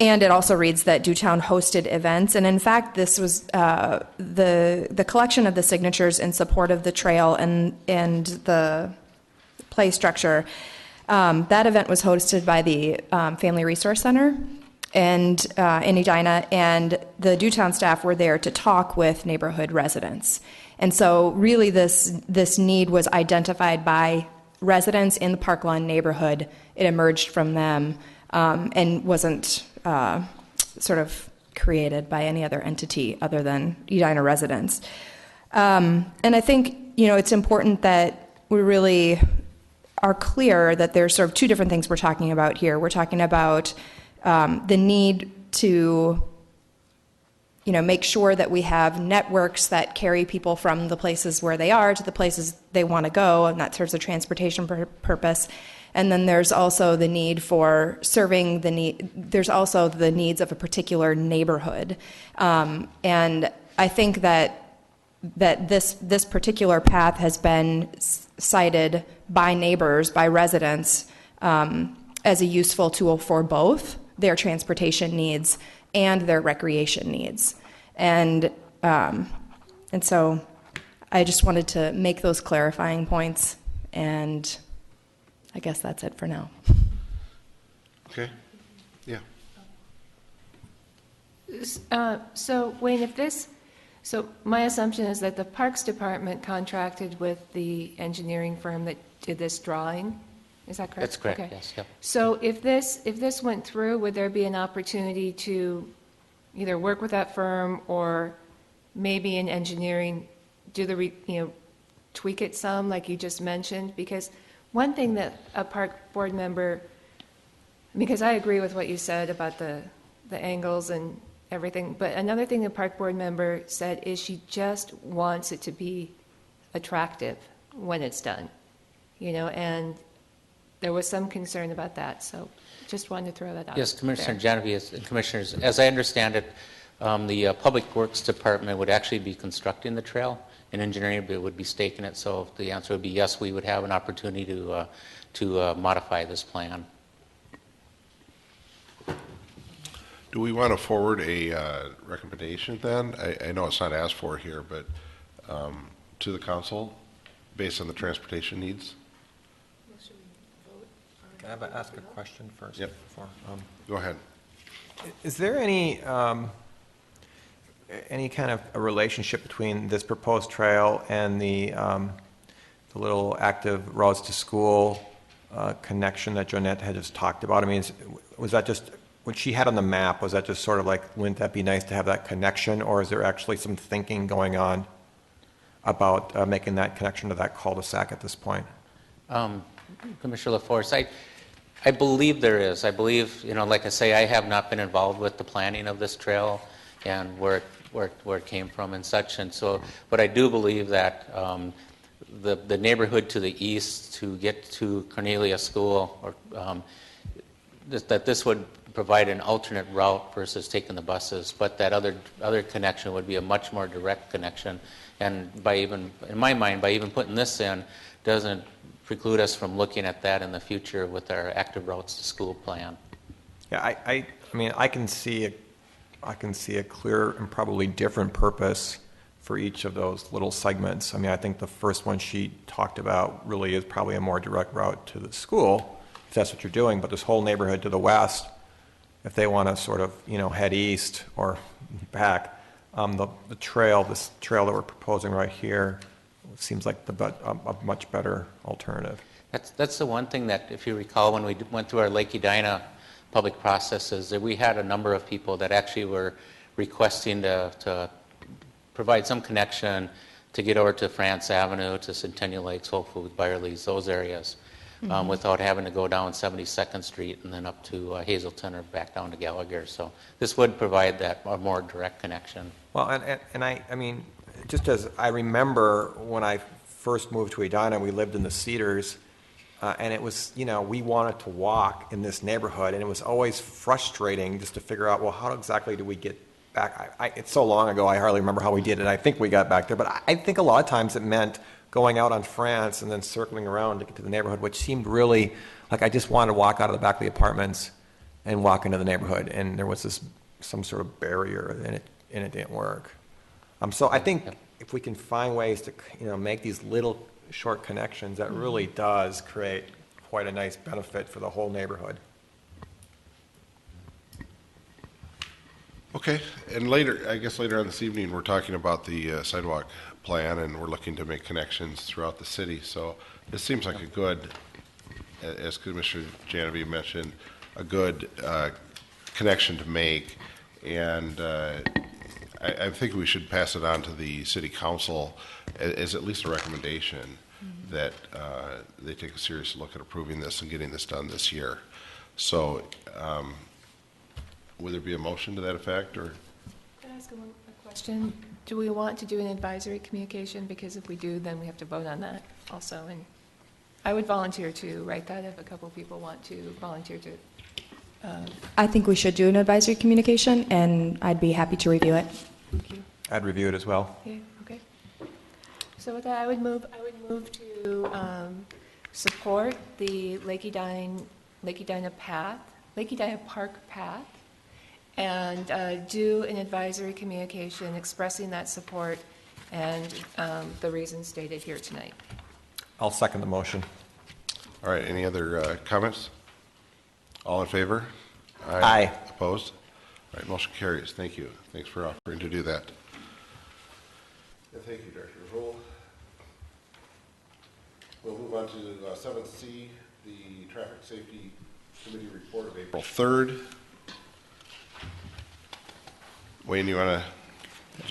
and it also reads that Dewtown hosted events, and in fact, this was the collection of the signatures in support of the trail and the play structure. That event was hosted by the Family Resource Center and in Edina, and the Dewtown staff were there to talk with neighborhood residents. And so, really, this need was identified by residents in the Park Lawn neighborhood. It emerged from them and wasn't sort of created by any other entity other than Edina residents. And I think, it's important that we really are clear that there's sort of two different things we're talking about here. We're talking about the need to, make sure that we have networks that carry people from the places where they are to the places they want to go, and that serves a transportation purpose. And then there's also the need for serving there's also the needs of a particular neighborhood. And I think that this particular path has been cited by neighbors, by residents, as a useful tool for both their transportation needs and their recreation needs. And so I just wanted to make those clarifying points, and I guess that's it for now. Okay. Yeah. So Wayne, so my assumption is that the Parks Department contracted with the engineering firm that did this drawing. Is that correct? That's correct, okay. yes. Yep. So if this went through, would there be an opportunity to either work with that firm or maybe in engineering tweak it some, like you just mentioned? Because one thing that a park board member, because I agree with what you said about the angles and everything, but another thing the park board member said is she just wants it to be attractive when it's done, and there was some concern about that, so just wanted to throw that out. Yes, Commissioner there. Genevieve and Commissioners, as I understand it, the Public Works Department would actually be constructing the trail, and engineering would be staking it. So the answer would be yes, we would have an opportunity to modify this plan. Do we want to forward a recommendation then? I know it's not asked for here, but to the council based on the transportation needs? Can I ask a question first? Yep. Before, Go ahead. is there any kind of a relationship between this proposed trail and the little active routes to school connection that Jonette had just talked about? I mean, was that just what she had on the map? Was that just sort of like, wouldn't that be nice to have that connection, or is there actually some thinking going on about making that connection to that cul-de-sac at this point? Commissioner LaForce, I believe there is. I believe, like I say, I have not been involved with the planning of this trail and where it came from and such. And so, but I do believe that the neighborhood to the east to get to Cornelia School, or that this would provide an alternate route versus taking the buses, but that other connection would be a much more direct connection. And in my mind, by even putting this in, doesn't preclude us from looking at that in the future with our active routes to school plan. Yeah, I mean, I can see a clear and probably different purpose for each of those little segments. I mean, I think the first one she talked about really is probably a more direct route to the school, if that's what you're doing, but this whole neighborhood to the west, if they want to sort of, head east or back, the trail, this trail that we're proposing right here, seems like a much better alternative. That's the one thing that, if you recall, when we went through our Lake Edina public processes, that we had a number of people that actually were requesting to provide some connection to get over to France Avenue, to Centennial Lakes, Whole Foods, Byerly's, those areas, without having to go down 72nd Street and then up to Hazelton or back down to Gallagher. So this would provide that a more direct connection. Well, and I mean, just as I remember when I first moved to Edina, we lived in the Cedars, and it was, we wanted to walk in this neighborhood, and it was always frustrating just to figure out, well, how exactly do we get back? It's so long ago, I hardly remember how we did it. I think we got back there, but I think a lot of times it meant going out on France and then circling around to get to the neighborhood, which seemed really like I just wanted to walk out of the back of the apartments and walk into the neighborhood, and there was some sort of barrier, and it didn't work. So I think if we can find ways to make these little short connections, that really does create quite a nice benefit for the whole neighborhood. Okay, and later on this evening, we're talking about the sidewalk plan, and we're looking to make connections throughout the city. So this seems like a good, as Commissioner Genevieve mentioned, a good connection to make, and I think we should pass it on to the city council as at least a recommendation that they take a serious look at approving this and getting this done this year. So would there be a motion to that effect, or? Can I ask a question? Do we want to do an advisory communication? Because if we do, then we have to vote on that also. And I would volunteer to write that if a couple of people want to volunteer to. I think we should do an advisory communication, and I'd be happy to review it. Thank you. I'd review it as well. Okay. So with that, I would move to support the Lake Edina Park path, and do an advisory communication expressing that support and the reasons stated here tonight. I'll second the motion. All right, any other comments? All in favor? Aye. Opposed? All right, motion carries. Thank you. Thanks for offering to do that. And thank you, Director Roll. We'll move on to 7C, the Traffic Safety Committee report of April 3rd. Wayne, is there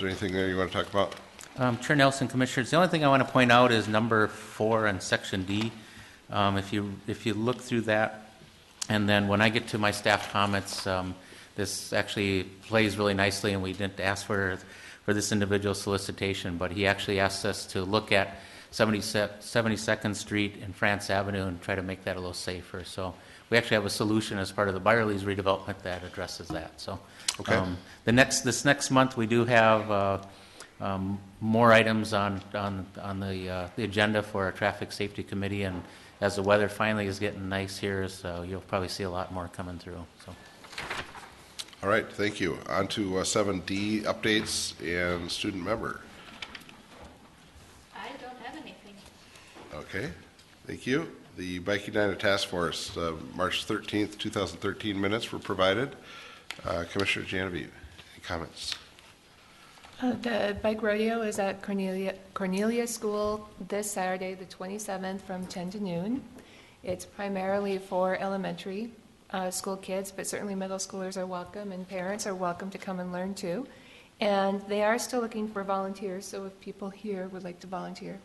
anything there you want to talk about? Chair Nelson, Commissioners, the only thing I want to point out is number 4 in Section D. If you look through that, and then when I get to my staff comments, this actually plays really nicely, and we didn't ask for this individual solicitation, but he actually asked us to look at 72nd Street and France Avenue and try to make that a little safer. So we actually have a solution as part of the Byerly's redevelopment that addresses that. So okay. This next month we do have more items on the agenda for our Traffic Safety Committee, and as the weather finally is getting nice here, so you'll probably see a lot more coming through. So. All right, thank you. On to 7D, updates and student member. I don't have anything. Okay, thank you. The Bike Edina Task Force, March 13th, 2013 minutes were provided. Commissioner Genevieve, any comments? The bike rodeo is at Cornelia School this Saturday, the 27th, from 10 to noon. It's primarily for elementary school kids, but certainly middle schoolers are welcome, and parents are welcome to come and learn too. And they are still looking for volunteers, so if people here would like to volunteer,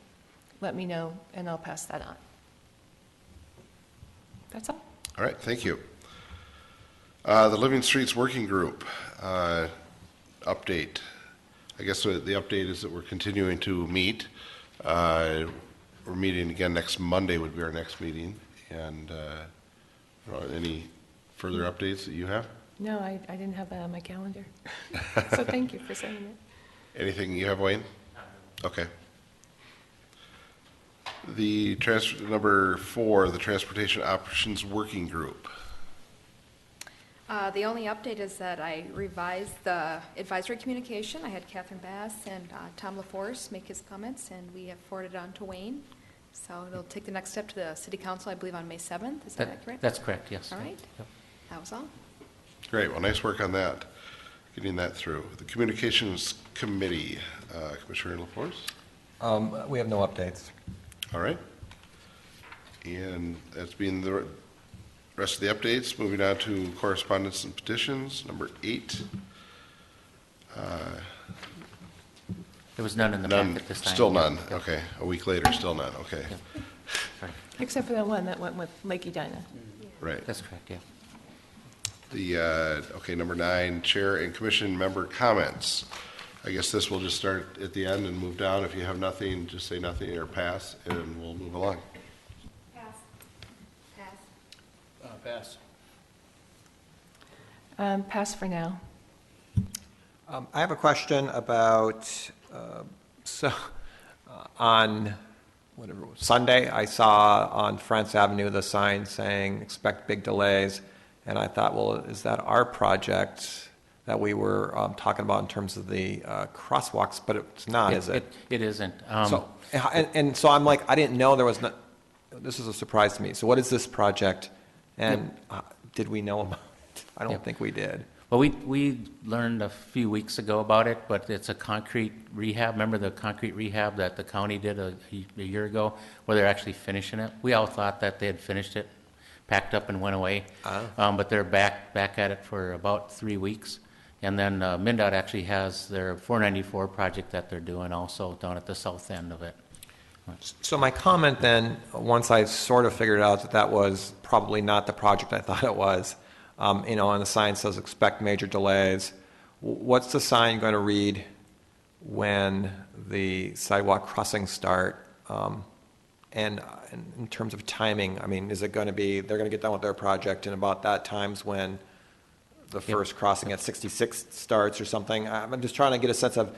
let me know, and I'll pass that on. That's all. All right, thank you. The Living Streets Working Group update. I guess the update is that we're continuing to meet. We're meeting again next Monday would be our next meeting. And any further updates that you have? No, I didn't have that on my calendar. So thank you for saying it. Anything you have, Wayne? Okay. The number 4, the Transportation Options Working Group. The only update is that I revised the advisory communication. I had Catherine Bass and Tom LaForce make his comments, and we have forwarded it on to Wayne. So it'll take the next step to the city council, I believe, on May 7th. Is that accurate? That's correct, yes. All right. Yep. That was all. Great, well, nice work on that, getting that through. The Communications Committee, Commissioner LaForce? We have no updates. All right. And that's been the rest of the updates. Moving on to correspondence and petitions, number 8. There was none in the None, packet this time. still none. Yep. Okay, a week later, still none. Okay, Right. Except for the one that went with Lake Edina. right. That's correct, yeah. The, okay, number 9, Chair and Commission member comments. I guess this will just start at the end and move down. If you have nothing, just say nothing or pass, and we'll move along. Pass. Pass. Pass for now. I have a question about, on whatever it was, Sunday, I saw on France Avenue the sign saying, expect big delays. And I thought, well, is that our project that we were talking about in terms of the crosswalks? But it's not, is it? It isn't. So I'm like, I didn't know there was not, this is a surprise to me. So what is this project? And did we know about it? I don't think we did. Well, we learned a few weeks ago about it, but it's a concrete rehab. Remember the concrete rehab that the county did a year ago, where they're actually finishing it? We all thought that they had finished it, packed up and went away. But they're back at it for about 3 weeks. And then MnDOT actually has their 494 project that they're doing also down at the south end of it. So my comment then, once I sort of figured out that that was probably not the project I thought it was, and the sign says expect major delays. What's the sign going to read when the sidewalk crossings start? And in terms of timing, I mean, is it going to be, they're going to get done with their project and about that time's when the first crossing at 66 starts or something? I'm just trying to get a sense of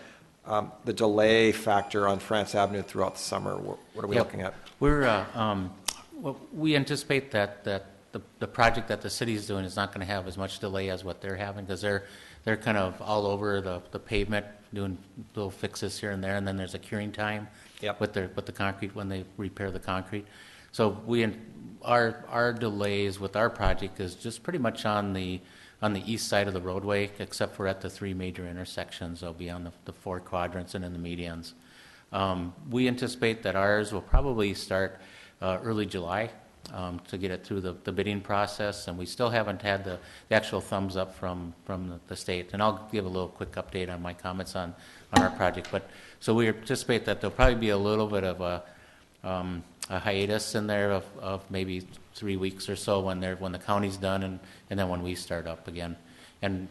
the delay factor on France Avenue throughout the summer. What are we looking at? We anticipate that the project that the city is doing is not going to have as much delay as what they're having, because they're kind of all over the pavement doing little fixes here and there, and then there's a curing time with the concrete when they repair the concrete. So our delays with our project is just pretty much on the east side of the roadway, except for at the 3 major intersections. They'll be on the 4 quadrants and in the medians. We anticipate that ours will probably start early July to get it through the bidding process, and we still haven't had the actual thumbs up from the state. And I'll give a little quick update on my comments on our project. But so we anticipate that there'll probably be a little bit of a hiatus in there of maybe 3 weeks or so when the county's done, and then when we start up again. And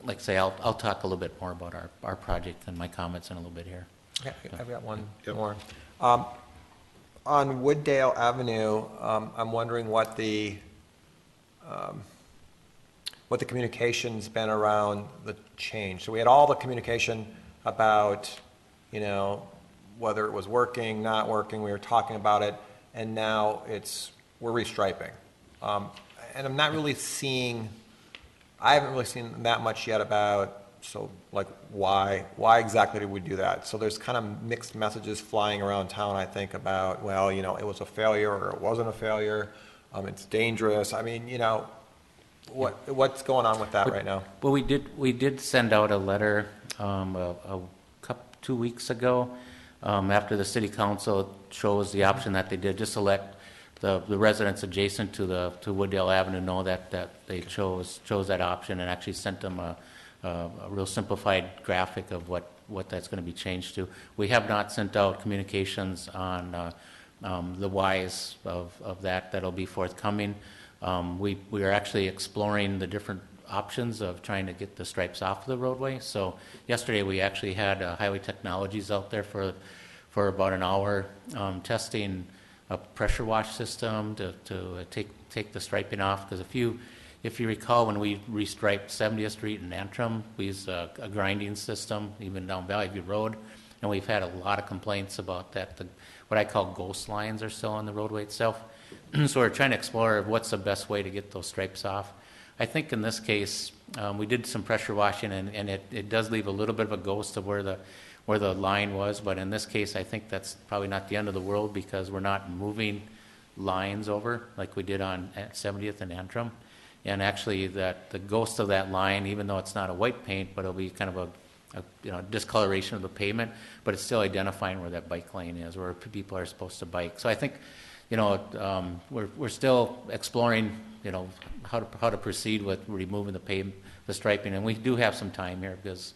like I say, I'll talk a little bit more about our project and my comments in a little bit here. Okay, I've got one more. On Wooddale Avenue, I'm wondering what the communication's been around the change. So we had all the communication about, whether it was working, not working. We were talking about it, and now we're restriping. And I'm not really I haven't really seen that much yet about, why exactly did we do that? So there's kind of mixed messages flying around town, I think, about, well, it was a failure or it wasn't a failure. It's dangerous. I mean, what's going on with that right now? Well, we did send out a letter 2 weeks ago after the city council chose the option that they did, just to let the residents adjacent to Wooddale Avenue know that they chose that option, and actually sent them a real simplified graphic of what that's going to be changed to. We have not sent out communications on the whys of that'll be forthcoming. We are actually exploring the different options of trying to get the stripes off of the roadway. So yesterday we actually had Highway Technologies out there for about an hour testing a pressure wash system to take the striping off, because if you recall, when we restriped 70th Street and Antrim, we used a grinding system, even down Valley View Road, and we've had a lot of complaints about that. What I call ghost lines are still on the roadway itself. So we're trying to explore what's the best way to get those stripes off. I think in this case, we did some pressure washing, and it does leave a little bit of a ghost of where the line was, but in this case, I think that's probably not the end of the world, because we're not moving lines over like we did on 70th and Antrim. And actually, that the ghost of that line, even though it's not a white paint, but it'll be kind of a discoloration of the pavement, but it's still identifying where that bike lane is, where people are supposed to bike. So I think, we're still exploring, how to proceed with removing the striping, and we do have some time here, because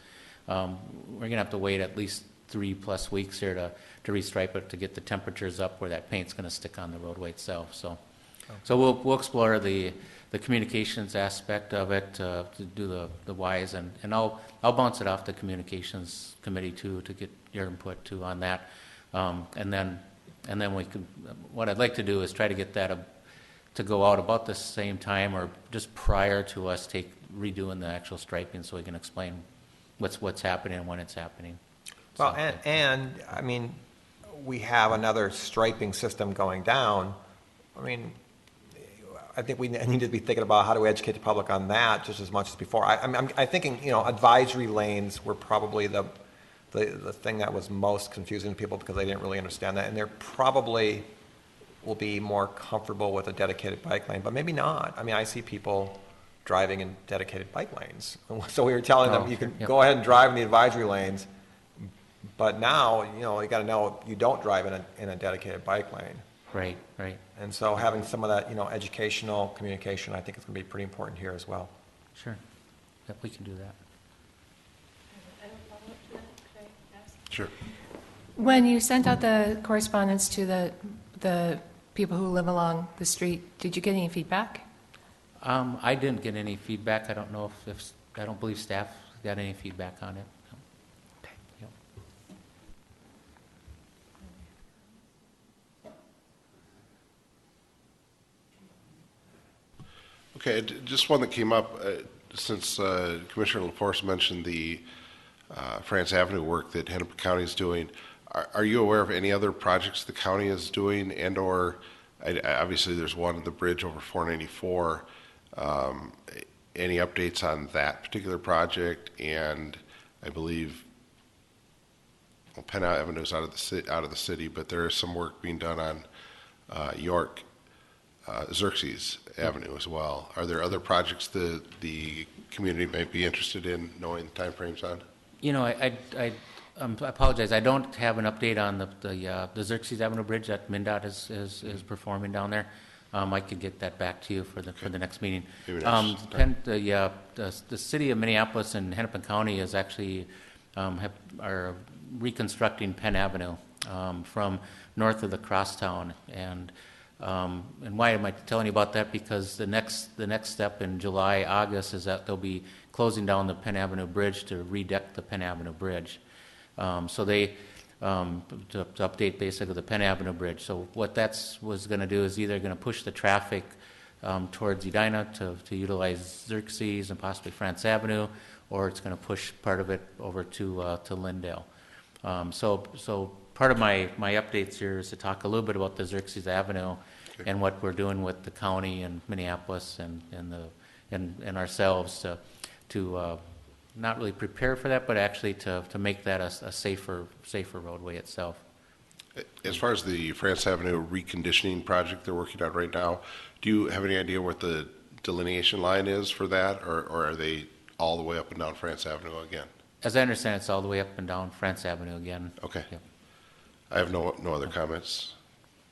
we're gonna have to wait at least 3+ weeks here to restripe it, to get the temperatures up where that paint's gonna stick on the roadway itself. So we'll explore the communications aspect of it, to do the whys, and I'll bounce it off the communications committee too, to get your input too on that, and then we can. What I'd like to do is try to get that to go out about the same time, or just prior to us redoing the actual striping, so we can explain what's happening and when it's happening. Well, So, and I mean, we have another striping system going down. I mean, I think we need to be thinking about how do we educate the public on that just as much as before. I'm thinking, advisory lanes were probably the thing that was most confusing to people, because they didn't really understand that, and they're probably will be more comfortable with a dedicated bike lane, but maybe not. I mean, I see people driving in dedicated bike lanes. So we were telling them, you can go ahead and drive in the advisory lanes, but now, you got to know you don't drive in a dedicated bike lane. Right. And so having some of that, educational communication, I think is going to be pretty important here as well. Sure. Yep, we can do that. Sure. When you sent out the correspondence to the people who live along the street, did you get any feedback? I didn't get any feedback. I don't know if I don't believe staff got any feedback on it. Okay. Yep. Okay, just one that came up, since Commissioner LaForce mentioned the France Avenue work that Hennepin County is doing. Are you aware of any other projects the county is doing, and/or obviously there's one at the bridge over 494? Any updates on that particular project? And I believe Penn Avenue is out of the city, but there is some work being done on York Xerxes Avenue as well. Are there other projects that the community might be interested in knowing the timeframes on? I apologize. I don't have an update on the Xerxes Avenue Bridge that MnDOT is performing down there. I could get that back to you for the next meeting. The city of Minneapolis and Hennepin County is actually are reconstructing Penn Avenue from north of the crosstown, and why am I telling you about that? Because the next step in July, August is that they'll be closing down the Penn Avenue Bridge to redeck the Penn Avenue Bridge. So they to update basically the Penn Avenue Bridge. So what that was going to do is either going to push the traffic towards Edina to utilize Xerxes and possibly France Avenue, or it's going to push part of it over to Lindale. So part of my updates here is to talk a little bit about the Xerxes Avenue and what we're doing with the county and Minneapolis and ourselves to not really prepare for that, but actually to make that a safer roadway itself. As far as the France Avenue reconditioning project they're working on right now, do you have any idea what the delineation line is for that, or are they all the way up and down France Avenue again? As I understand, it's all the way up and down France Avenue again. Okay. Yep. I have no other comments.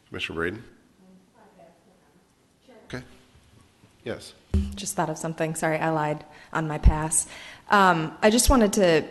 Commissioner Braden? Okay. Yes. Just thought of something. Sorry, I lied on my pass. I just wanted to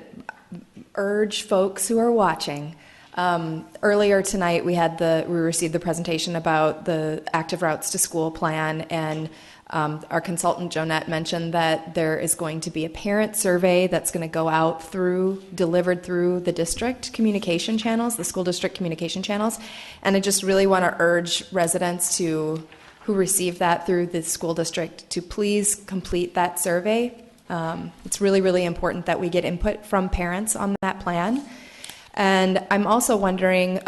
urge folks who are watching. Earlier tonight, we received the presentation about the Active Routes to School plan, and our consultant Jonette mentioned that there is going to be a parent survey that's going to go out delivered through the district communication channels, the school district communication channels, and I just really want to urge residents who receive that through the school district to please complete that survey. It's really, really important that we get input from parents on that plan. And I'm also wondering,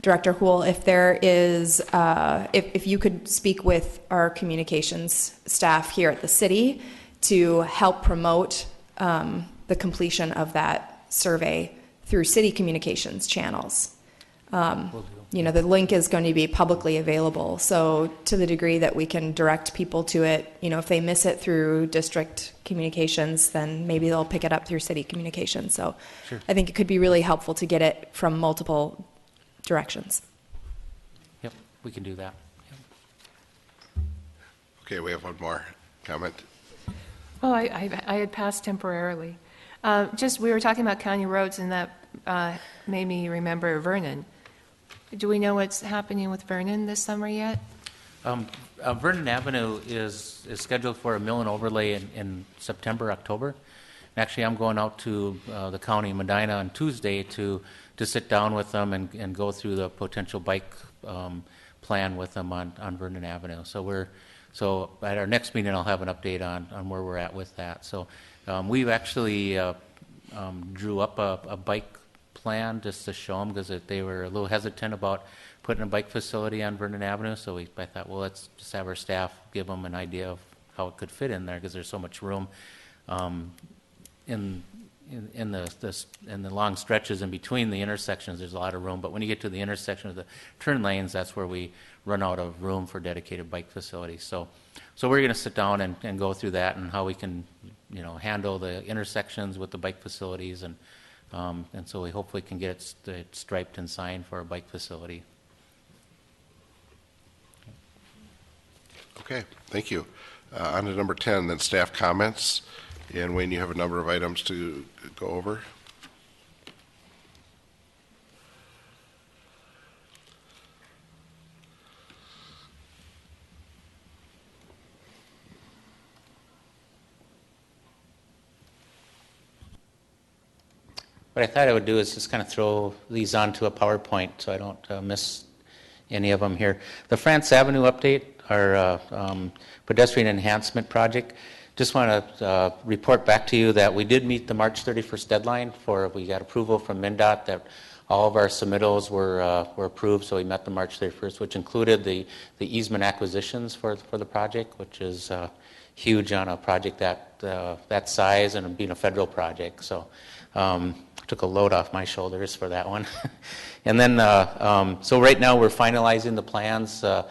Director Hool, if there is, if you could speak with our communications staff here at the city to help promote the completion of that survey through city communications channels. You know, the link is going to be publicly available, so to the degree that we can direct people to it, you know, if they miss it through district communications, then maybe they'll pick it up through city communications. So Sure. I think it could be really helpful to get it from multiple directions. Yep, we can do that. Okay, we have one more comment. Oh, I had passed temporarily. Just, we were talking about county roads, and that made me remember Vernon. Do we know what's happening with Vernon this summer yet? Vernon Avenue is scheduled for a mill and overlay in September, October. Actually, I'm going out to the county, Medina, on Tuesday to sit down with them and go through the potential bike plan with them on Vernon Avenue. So at our next meeting, I'll have an update on where we're at with that. So we've actually drew up a bike plan just to show them, because they were a little hesitant about putting a bike facility on Vernon Avenue. So I thought, well, let's just have our staff give them an idea of how it could fit in there, because there's so much room in the long stretches in between the intersections. There's a lot of room, but when you get to the intersection of the turn lanes, that's where we run out of room for dedicated bike facilities. So we're going to sit down and go through that and how we can, you know, handle the intersections with the bike facilities, and so we hopefully can get it striped and signed for a bike facility. Okay, thank you. On to number 10, then staff comments. And Wayne, you have a number of items to go over. What I thought I would do is just kind of throw these onto a PowerPoint so I don't miss any of them here. The France Avenue update, our pedestrian enhancement project. Just want to report back to you that we did meet the March 31st deadline we got approval from MnDOT that all of our submittals were approved, so we met the March 31st, which included the easement acquisitions for the project, which is huge on a project that size and being a federal project. So took a load off my shoulders for that one. And then, so right now we're finalizing the plans that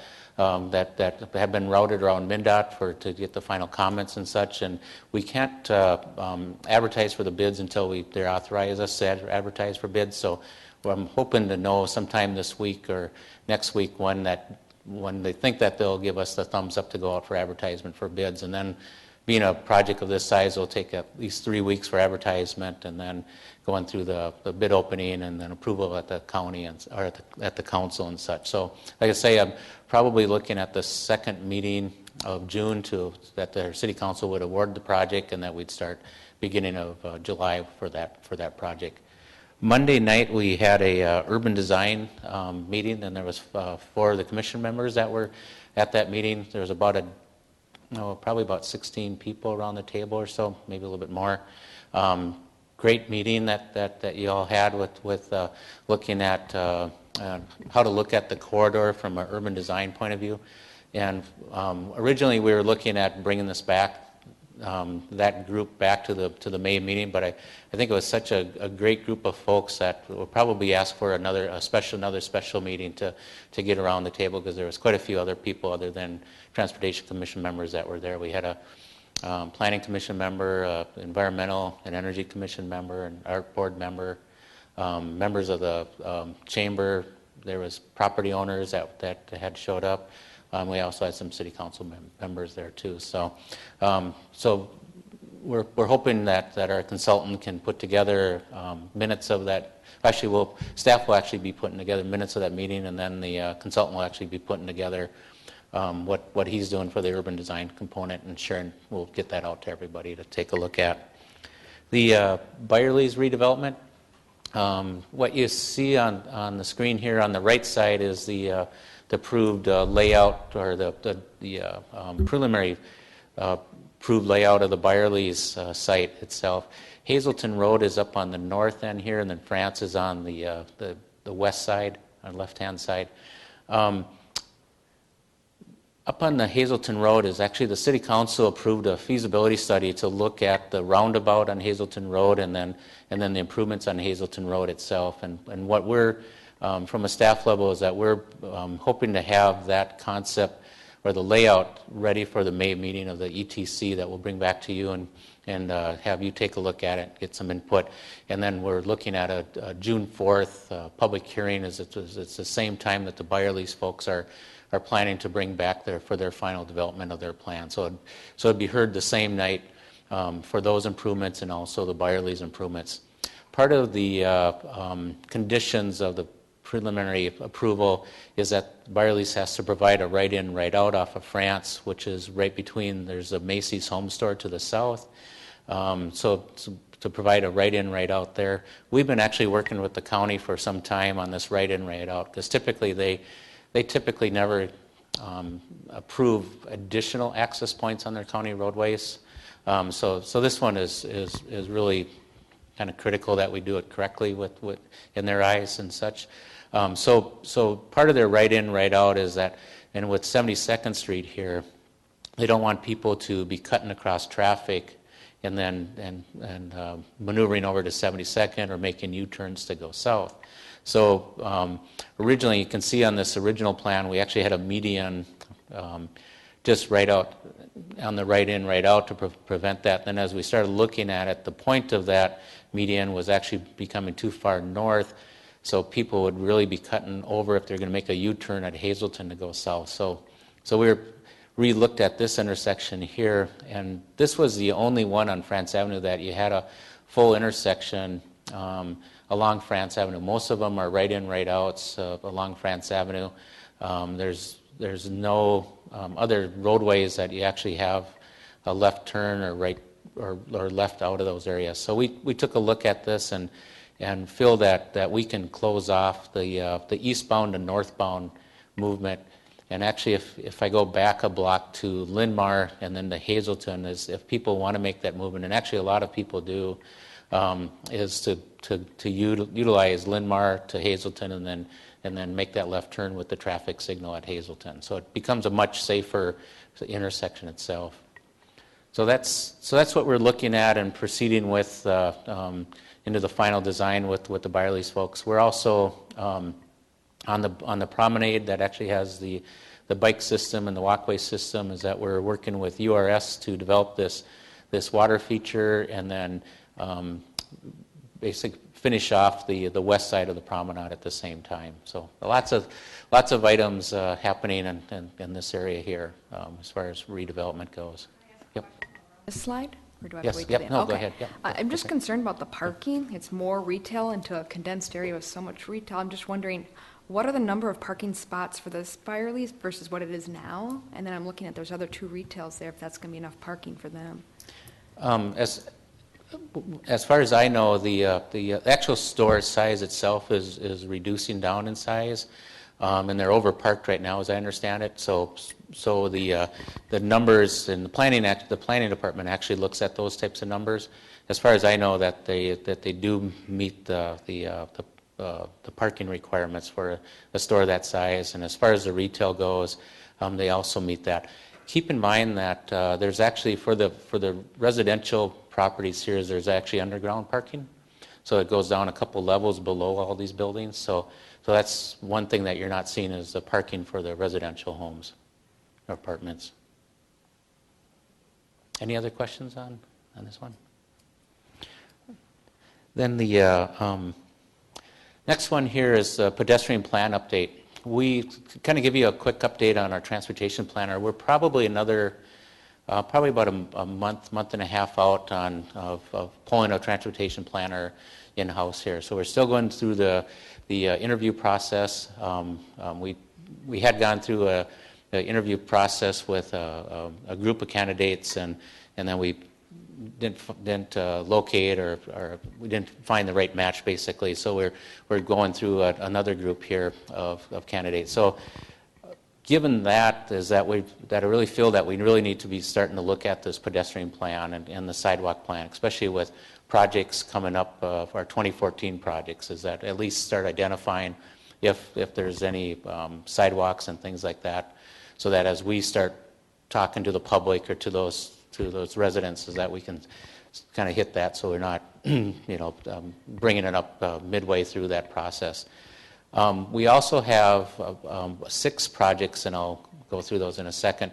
have been routed around MnDOT to get the final comments and such, and we can't advertise for the bids until they authorize us to advertise for bids. So I'm hoping to know sometime this week or next week when they think that they'll give us the thumbs up to go out for advertisement for bids. And then, being a project of this size, it'll take at least 3 weeks for advertisement, and then going through the bid opening and then approval at the county or at the council and such. So, like I say, I'm probably looking at the second meeting of June that the city council would award the project, and that we'd start beginning of July for that project. Monday night we had a urban design meeting, and there was 4 of the commission members that were at that meeting. There was probably about 16 people around the table or so, maybe a little bit more. Great meeting that you all had with looking at how to look at the corridor from an urban design point of view. And originally we were looking at bringing this back, that group back to the May meeting, but I think it was such a great group of folks that we'll probably ask for another special meeting to get around the table, because there was quite a few other people other than Transportation Commission members that were there. We had a Planning Commission member, Environmental and Energy Commission member, an Art Board member, members of the Chamber. There was property owners that had showed up. We also had some City Council members there too. So we're hoping that our consultant can put together minutes of that. Actually, staff will actually be putting together minutes of that meeting, and then the consultant will actually be putting together what he's doing for the urban design component, and Sharon will get that out to everybody to take a look at. The Byerly's redevelopment, what you see on the screen here on the right side is the approved layout, or the preliminary approved layout of the Byerly's site itself. Hazelton Road is up on the north end here, and then France is on the west side, left-hand side. Up on the Hazelton Road is actually the City Council approved a feasibility study to look at the roundabout on Hazelton Road and then the improvements on Hazelton Road itself. And what we're, from a staff level, is that we're hoping to have that concept or the layout ready for the May meeting of the ETC that we'll bring back to you and have you take a look at it, get some input. And then we're looking at a June 4th public hearing. It's the same time that the Byerly's folks are planning to bring back for their final development of their plan. So it'd be heard the same night for those improvements and also the Byerly's improvements. Part of the conditions of the preliminary approval is that Byerly's has to provide a right-in, right-out off of France, which is right between, there's a Macy's home store to the south. So to provide a right-in, right-out there. We've been actually working with the county for some time on this right-in, right-out, because typically they typically never approve additional access points on their county roadways. So this one is really kind of critical that we do it correctly with in their eyes and such. So part of their right-in, right-out is that, and with 72nd Street here, they don't want people to be cutting across traffic and then maneuvering over to 72nd or making U-turns to go south. So originally, you can see on this original plan, we actually had a median just right out on the right-in, right-out to prevent that. Then as we started looking at it, the point of that median was actually becoming too far north, so people would really be cutting over if they're going to make a U-turn at Hazelton to go south. So we re-looked at this intersection here, and this was the only one on France Avenue that you had a full intersection along France Avenue. Most of them are right-in, right-outs along France Avenue. There's no other roadways that you actually have a left turn or right or left out of those areas. So we took a look at this and feel that we can close off the eastbound and northbound movement. And actually, if I go back a block to Linn-Mar and then to Hazelton, is if people want to make that movement, and actually a lot of people do, is to utilize Linn-Mar to Hazelton and then make that left turn with the traffic signal at Hazelton. So it becomes a much safer intersection itself. So that's what we're looking at and proceeding with into the final design with the Byerly's folks. We're also on the promenade that actually has the bike system and the walkway system, is that we're working with URS to develop this water feature and then basically finish off the west side of the promenade at the same time. So lots of items happening in this area here as far as redevelopment goes. Yep. This slide? Or do I have Yes, to wait yep, till no, the go okay. ahead, yep. I'm just concerned about the parking. It's more retail into a condensed area with so much retail. I'm just wondering, what are the number of parking spots for the Byerly's versus what it is now? And then I'm looking at there's other two retails there, if that's going to be enough parking for them. As far as I know, the actual store size itself is reducing down in size, and they're overparked right now, as I understand it. So the numbers and the planning department actually looks at those types of numbers. As far as I know, that they do meet the parking requirements for a store that size, and as far as the retail goes, they also meet that. Keep in mind that there's actually for the residential properties here, there's actually underground parking, so it goes down a couple levels below all these buildings. So that's one thing that you're not seeing is the parking for the residential homes or apartments. Any other questions on this one? Then the next one here is the pedestrian plan update. We kind of give you a quick update on our transportation planner. We're probably probably about a month and a half out of pulling a transportation planner in-house here. So we're still going through the interview process. We had gone through an interview process with a group of candidates, and then we didn't locate or we didn't find the right match, basically. So we're going through another group here of candidates. So given that, I really feel that we really need to be starting to look at this pedestrian plan and the sidewalk plan, especially with projects coming up, our 2014 projects, is that at least start identifying if there's any sidewalks and things like that, so that as we start talking to the public or to those residents, is that we can kind of hit that, so we're not, bringing it up midway through that process. We also have 6 projects, and I'll go through those in a second,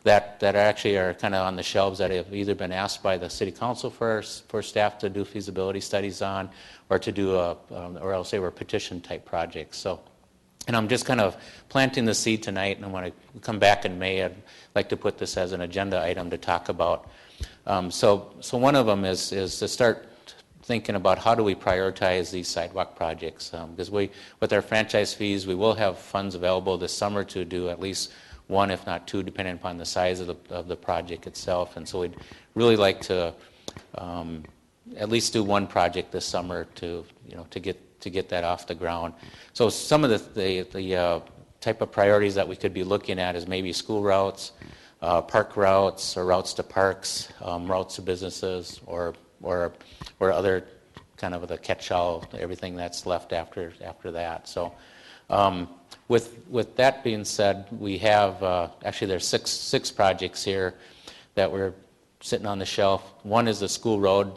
that actually are kind of on the shelves that have either been asked by the city council for staff to do feasibility studies on, or to do or else they were petition type projects. So, and I'm just kind of planting the seed tonight, and when I come back in May, I'd like to put this as an agenda item to talk about. So one of them is to start thinking about how do we prioritize these sidewalk projects, because with our franchise fees, we will have funds available this summer to do at least 1, if not 2, depending upon the size of the project itself. And so we'd really like to at least do 1 project this summer to get that off the ground. So some of the type of priorities that we could be looking at is maybe school routes, park routes, or routes to parks, routes to businesses, or other kind of the catch-all, everything that's left after that. So with that being said, we have actually there's six projects here that we're sitting on the shelf. One is the school road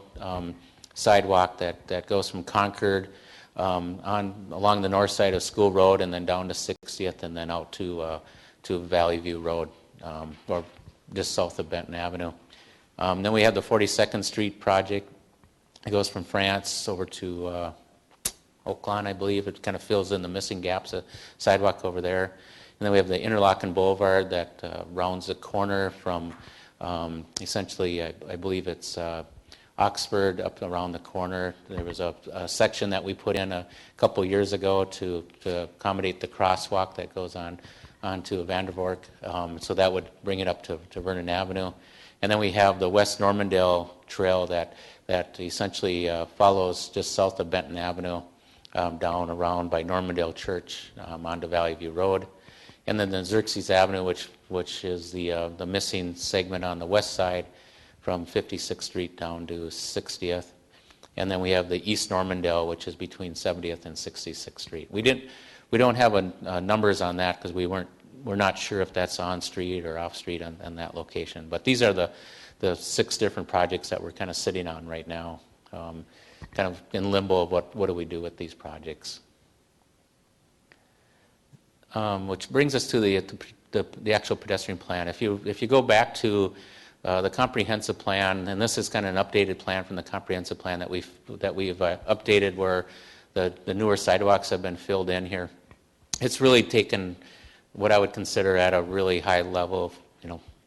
sidewalk that goes from Concord along the north side of School Road, and then down to 60th, and then out to Valley View Road, or just south of Benton Avenue. Then we have the 42nd Street project. It goes from France over to Oakland, I believe. It kind of fills in the missing gaps of sidewalk over there. And then we have the Interlochen Boulevard that rounds the corner from essentially, I believe it's Oxford up around the corner. There was a section that we put in a couple years ago to accommodate the crosswalk that goes onto Vandervork. So that would bring it up to Vernon Avenue. And then we have the West Normandale Trail that essentially follows just south of Benton Avenue down around by Normandale Church onto Valley View Road. And then the Xerxes Avenue, which is the missing segment on the west side from 56th Street down to 60th. And then we have the East Normandale, which is between 70th and 66th Street. We don't have numbers on that because we're not sure if that's on street or off street on that location. But these are the 6 different projects that we're kind of sitting on right now, kind of in limbo of what do we do with these projects. Which brings us to the actual pedestrian plan. If you go back to the comprehensive plan, and this is kind of an updated plan from the comprehensive plan that we've updated, where the newer sidewalks have been filled in here. It's really taken what I would consider at a really high level,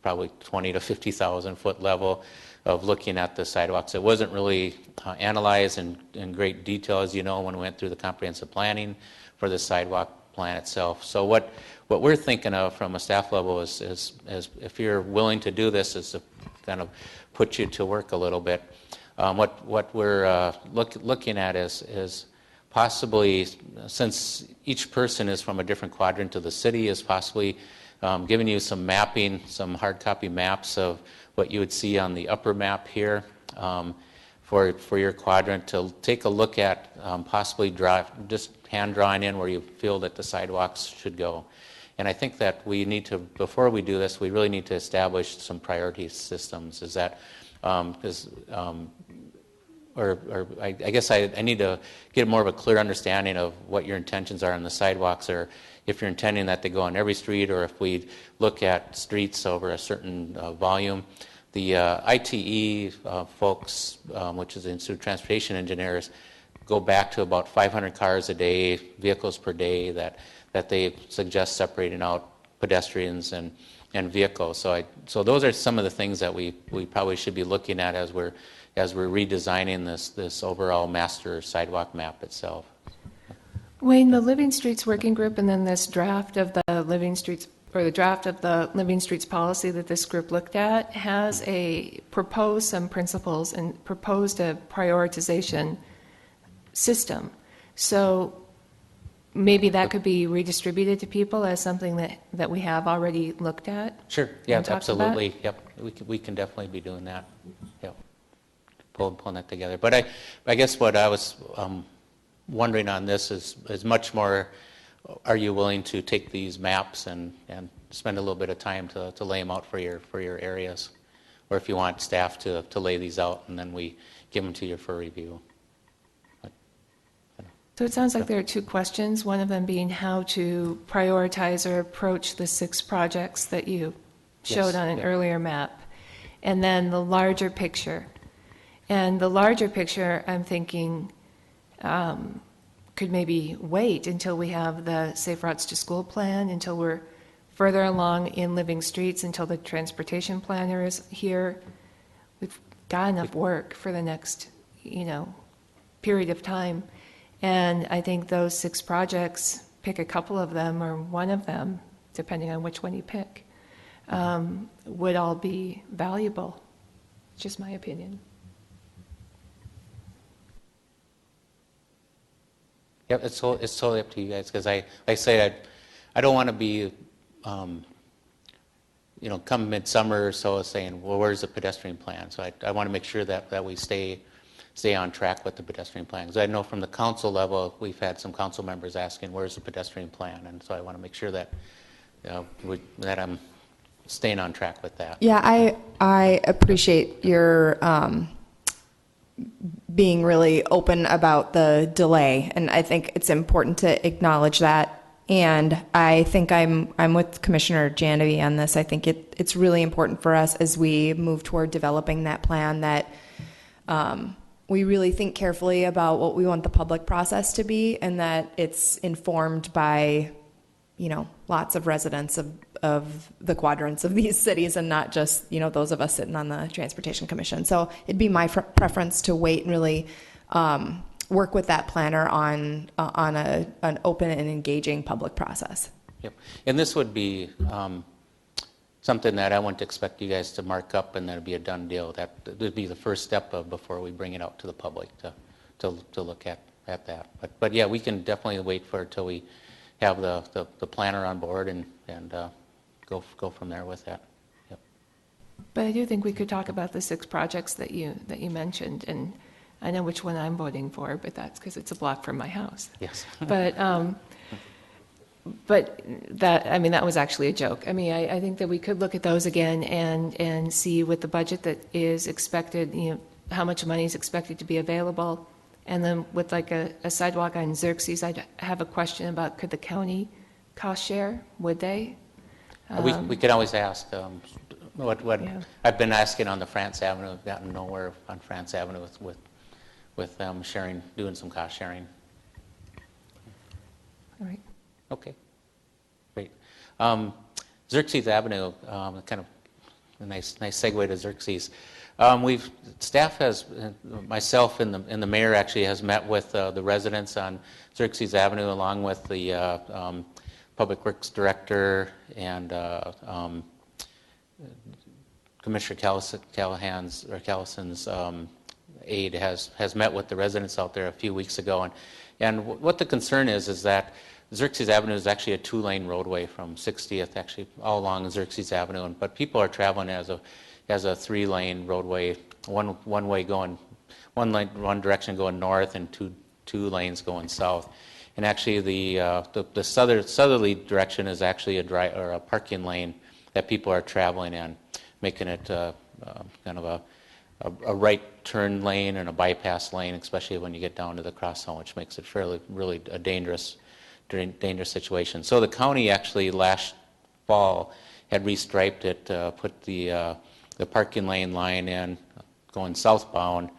probably 20 to 50,000 foot level of looking at the sidewalks. It wasn't really analyzed in great detail, as you know, when we went through the comprehensive planning for the sidewalk plan itself. So what we're thinking of from a staff level is if you're willing to do this, is to kind of put you to work a little bit. What we're looking at is possibly, since each person is from a different quadrant of the city, is possibly giving you some mapping, some hard copy maps of what you would see on the upper map here for your quadrant, to take a look at possibly just hand drawing in where you feel that the sidewalks should go. And I think that we need to, before we do this, we really need to establish some priority systems. Is that, I guess I need to get more of a clear understanding of what your intentions are on the sidewalks, or if you're intending that they go on every street, or if we look at streets over a certain volume. The ITE folks, which is the Institute of Transportation Engineers, go back to about 500 cars a day, vehicles per day, that they suggest separating out pedestrians and vehicles. So those are some of the things that we probably should be looking at as we're redesigning this overall master sidewalk map itself. Wayne, the Living Streets Working Group and then this draft of the Living Streets, or the draft of the Living Streets policy that this group looked at, has proposed some principles and proposed a prioritization system. So maybe that could be redistributed to people as something that we have already looked at? Sure, yeah, and talked absolutely. about? Yep, we can definitely be doing that. Yep, pulling that together. But I guess what I was wondering on this is much more are you willing to take these maps and spend a little bit of time to lay them out for your areas? Or if you want staff to lay these out and then we give them to you for review. So it sounds like there are two questions, one of them being how to prioritize or approach the 6 projects that you showed Yes. on an earlier map, and then the larger picture. And the larger picture, I'm thinking, could maybe wait until we have the Safe Routes to School plan, until we're further along in Living Streets, until the transportation planner is here. We've got enough work for the next, period of time. And I think those 6 projects, pick a couple of them or one of them, depending on which one you pick, would all be valuable. It's just my opinion. Yep, it's totally up to you guys, because I don't want to be, come midsummer or so saying, well, where's the pedestrian plan? So I want to make sure that we stay on track with the pedestrian plan. Because I know from the council level, we've had some council members asking, where's the pedestrian plan? And so I want to make sure that that I'm staying on track with that. Yeah, I appreciate your being really open about the delay, and I think it's important to acknowledge that. And I think I'm with Commissioner Janovy on this. I think it's really important for us as we move toward developing that plan that we really think carefully about what we want the public process to be, and that it's informed by, lots of residents of the quadrants of these cities, and not just, those of us sitting on the Transportation Commission. So it'd be my preference to wait and really work with that planner on an open and engaging public process. Yep. And this would be something that I wouldn't expect you guys to mark up and then it'd be a done deal. That would be the first step before we bring it out to the public to look at that. But yeah, we can definitely wait till we have the planner on board and go from there with that. Yep. But I do think we could talk about the 6 projects that you mentioned, and I know which one I'm voting for, but that's because it's a block from my house. Yes. But that was actually a joke. I think that we could look at those again and see with the budget that is expected, how much money is expected to be available. And then with like a sidewalk on Xerxes, I'd have a question about, could the county cost share? Would they? We could always ask. What Yeah. I've been asking on the France Avenue, I've gotten nowhere on France Avenue with sharing, doing some cost sharing. All right. Okay, great. Xerxes Avenue, kind of a nice segue to Xerxes. Staff has, myself and the mayor actually has met with the residents on Xerxes Avenue, along with the Public Works Director and Commissioner Callison's aide has met with the residents out there a few weeks ago, and what the concern is that Xerxes Avenue is actually a 2-lane roadway from 60th, actually all along Xerxes Avenue, but people are traveling as a 3-lane roadway, one direction going north and two lanes going south. And actually, the southerly direction is actually a parking lane that people are traveling in, making it kind of a right turn lane and a bypass lane, especially when you get down to the crosstown, which makes it really a dangerous situation. So the county actually last fall had restriped it, put the parking lane line in going southbound,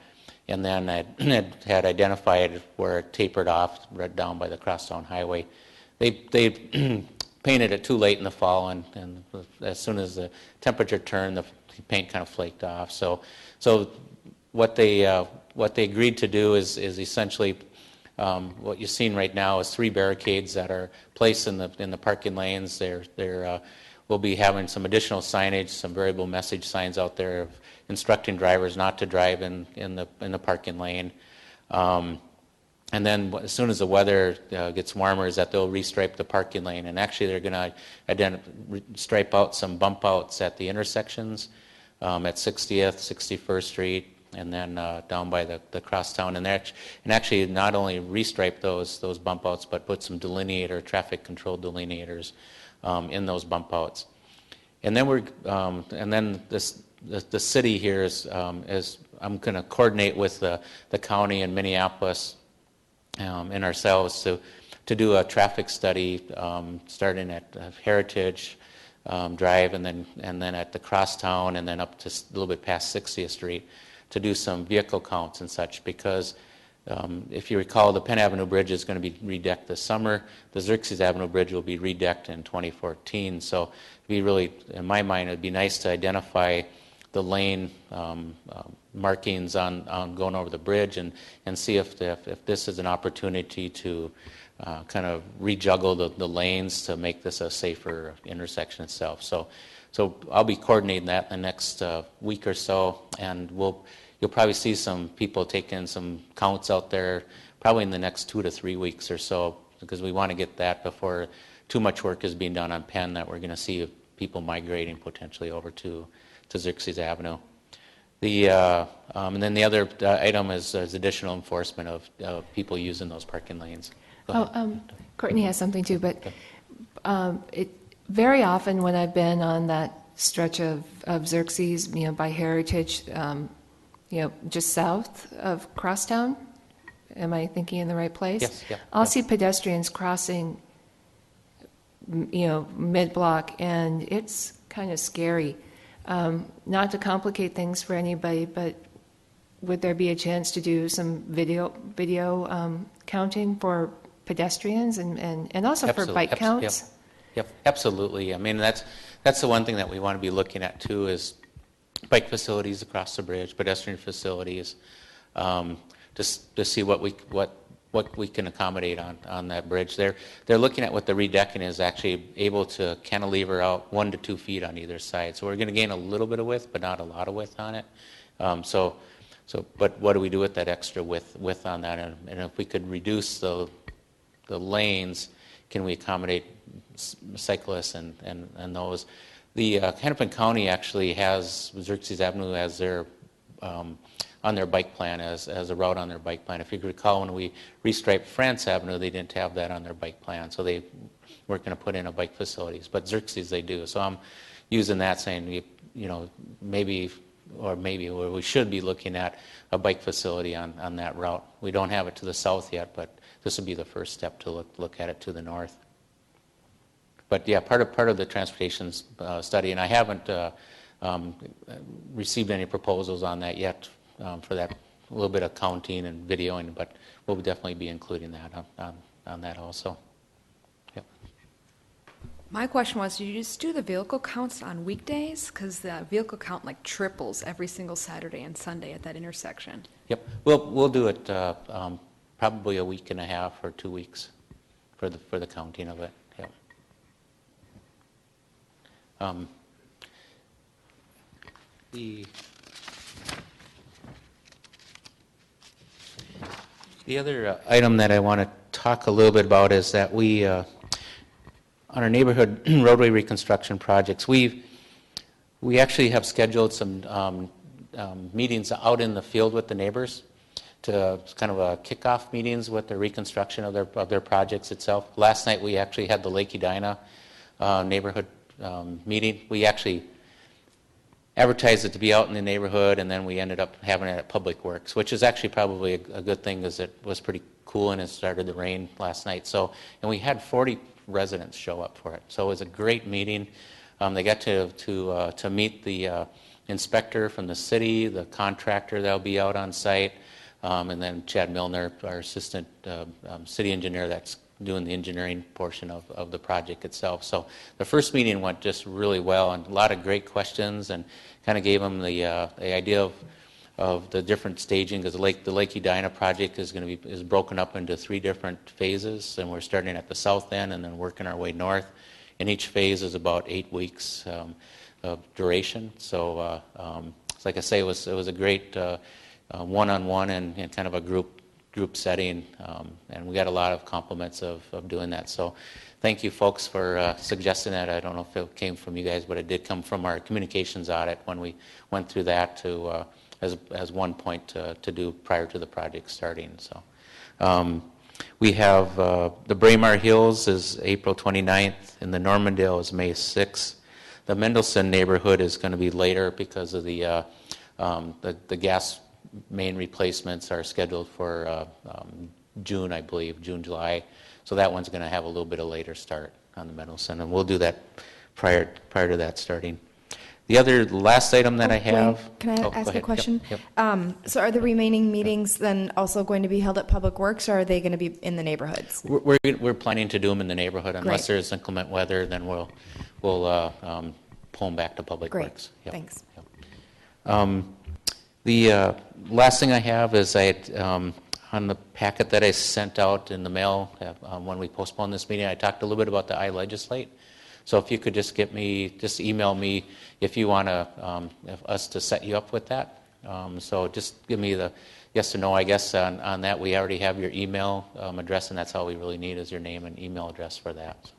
and then had identified where it tapered off right down by the crosstown highway. They painted it too late in the fall, and as soon as the temperature turned, the paint kind of flaked off. So what they agreed to do is essentially what you're seeing right now is 3 barricades that are placed in the parking lanes. We'll be having some additional signage, some variable message signs out there instructing drivers not to drive in the parking lane. And then as soon as the weather gets warmer, is that they'll restripe the parking lane. And actually, they're going to stripe out some bump outs at the intersections at 60th, 61st Street, and then down by the crosstown, and actually not only restripe those bump outs, but put some traffic control delineators in those bump outs. And then the city here is I'm going to coordinate with the county and Minneapolis and ourselves to do a traffic study starting at Heritage Drive and then at the crosstown and then up to a little bit past 60th Street to do some vehicle counts and such, because if you recall, the Penn Avenue Bridge is going to be redecked this summer. The Xerxes Avenue Bridge will be redecked in 2014. So it'd be really, in my mind, it'd be nice to identify the lane markings on going over the bridge and see if this is an opportunity to kind of rejuggle the lanes to make this a safer intersection itself. So I'll be coordinating that in the next week or so, and you'll probably see some people taking some counts out there probably in the next 2 to 3 weeks or so, because we want to get that before too much work is being done on Penn that we're going to see people migrating potentially over to Xerxes Avenue. And then the other item is additional enforcement of people using those parking lanes. Courtney has something too, but very often when I've been on that stretch of Xerxes, by Heritage, just south of Crosstown, am I thinking in the right place? Yes, yeah. I'll see pedestrians crossing, mid-block, and it's kind of scary. Not to complicate things for anybody, but would there be a chance to do some video counting for pedestrians and also for bike counts? Yep, absolutely. I mean, that's the one thing that we want to be looking at too, is bike facilities across the bridge, pedestrian facilities, just to see what we can accommodate on that bridge. They're looking at what the redecking is actually able to cantilever out 1 to 2 feet on either side. So we're going to gain a little bit of width, but not a lot of width on it. But what do we do with that extra width on that? And if we could reduce the lanes, can we accommodate cyclists and those? The Hennepin County actually has Xerxes Avenue as their on their bike plan as a route on their bike plan. If you recall, when we restriped France Avenue, they didn't have that on their bike plan, so they weren't going to put in a bike facilities. But Xerxes they do. So I'm using that, saying maybe we should be looking at a bike facility on that route. We don't have it to the south yet, but this would be the first step to look at it to the north. But yeah, part of the transportation study, and I haven't received any proposals on that yet for that little bit of counting and videoing, but we'll definitely be including that on that also. Yep. My question was, did you just do the vehicle counts on weekdays? Because the vehicle count triples every single Saturday and Sunday at that intersection. Yep, we'll do it probably a week and a half or 2 weeks for the counting of it. Yep. The other item that I want to talk a little bit about is that we, on our neighborhood roadway reconstruction projects, we actually have scheduled some meetings out in the field with the neighbors to kind of a kickoff meetings with the reconstruction of their projects itself. Last night we actually had the Lake Edina neighborhood meeting. We actually advertised it to be out in the neighborhood, and then we ended up having it at Public Works, which is actually probably a good thing because it was pretty cool and it started to rain last night. And we had 40 residents show up for it. So it was a great meeting. They got to meet the inspector from the city, the contractor that'll be out on site, and then Chad Milner, our assistant city engineer that's doing the engineering portion of the project itself. So the first meeting went just really well, and a lot of great questions, and kind of gave them the idea of the different staging, because the Lake Edina project is broken up into 3 different phases, and we're starting at the south end and then working our way north. And each phase is about 8 weeks of duration. So, like I say, it was a great one-on-one and kind of a group setting, and we got a lot of compliments of doing that. So thank you folks for suggesting that. I don't know if it came from you guys, but it did come from our communications audit when we went through that to as one point to do prior to the project starting. So we have the Braemar Hills is April 29th, and the Normandale is May 6th. The Mendelssohn neighborhood is going to be later because of the gas main replacements are scheduled for June, I believe, June, July. So that one's going to have a little bit of later start on the Mendelssohn, and we'll do that prior to that starting. The other last item that I have. Wayne, can I go ask a ahead. question? Yep. So are the remaining meetings then also going to be held at Public Works, or are they going to be in the neighborhoods? We're planning to do them in the neighborhood. Unless Great. there's inclement weather, then we'll pull them back to Public Great. Works. Yep. Thanks. Yep. The last thing I have is on the packet that I sent out in the mail when we postponed this meeting, I talked a little bit about the iLegislate. So if you could just email me if you want us to set you up with that. So just give me the yes or no, I guess, on that. We already have your email address, and that's all we really need is your name and email address for that.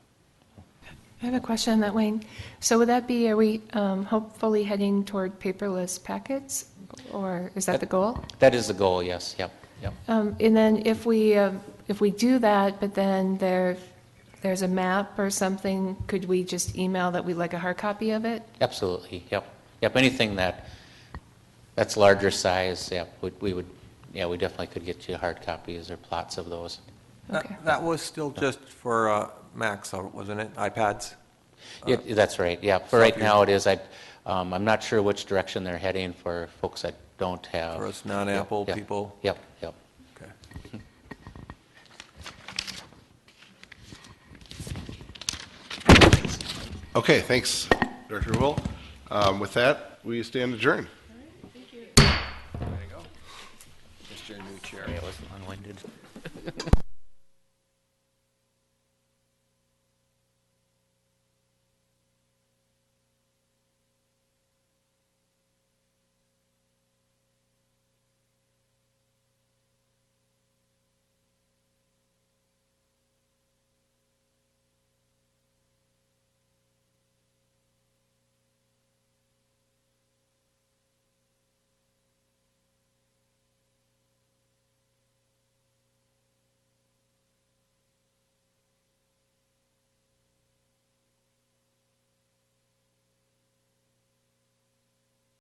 I have a question on that, Wayne. So would that be, are we hopefully heading toward paperless packets, or is that the goal? That is the goal, yes. Yep. And then if we do that, but then there's a map or something, could we just email that we'd like a hard copy of it? Absolutely. Yep. Anything that's larger size, we definitely could get you hard copies or plots of those. Okay. That was still just for Macs, wasn't it? iPads? That's right. Yeah. For right now, it is. I'm not sure which direction they're heading for folks that don't have. For us non-Apple people? Yep. Okay. Okay, thanks, Director Will. With that, we stand adjourned. There you go. Mr. New Chair. Yeah, it was long-winded.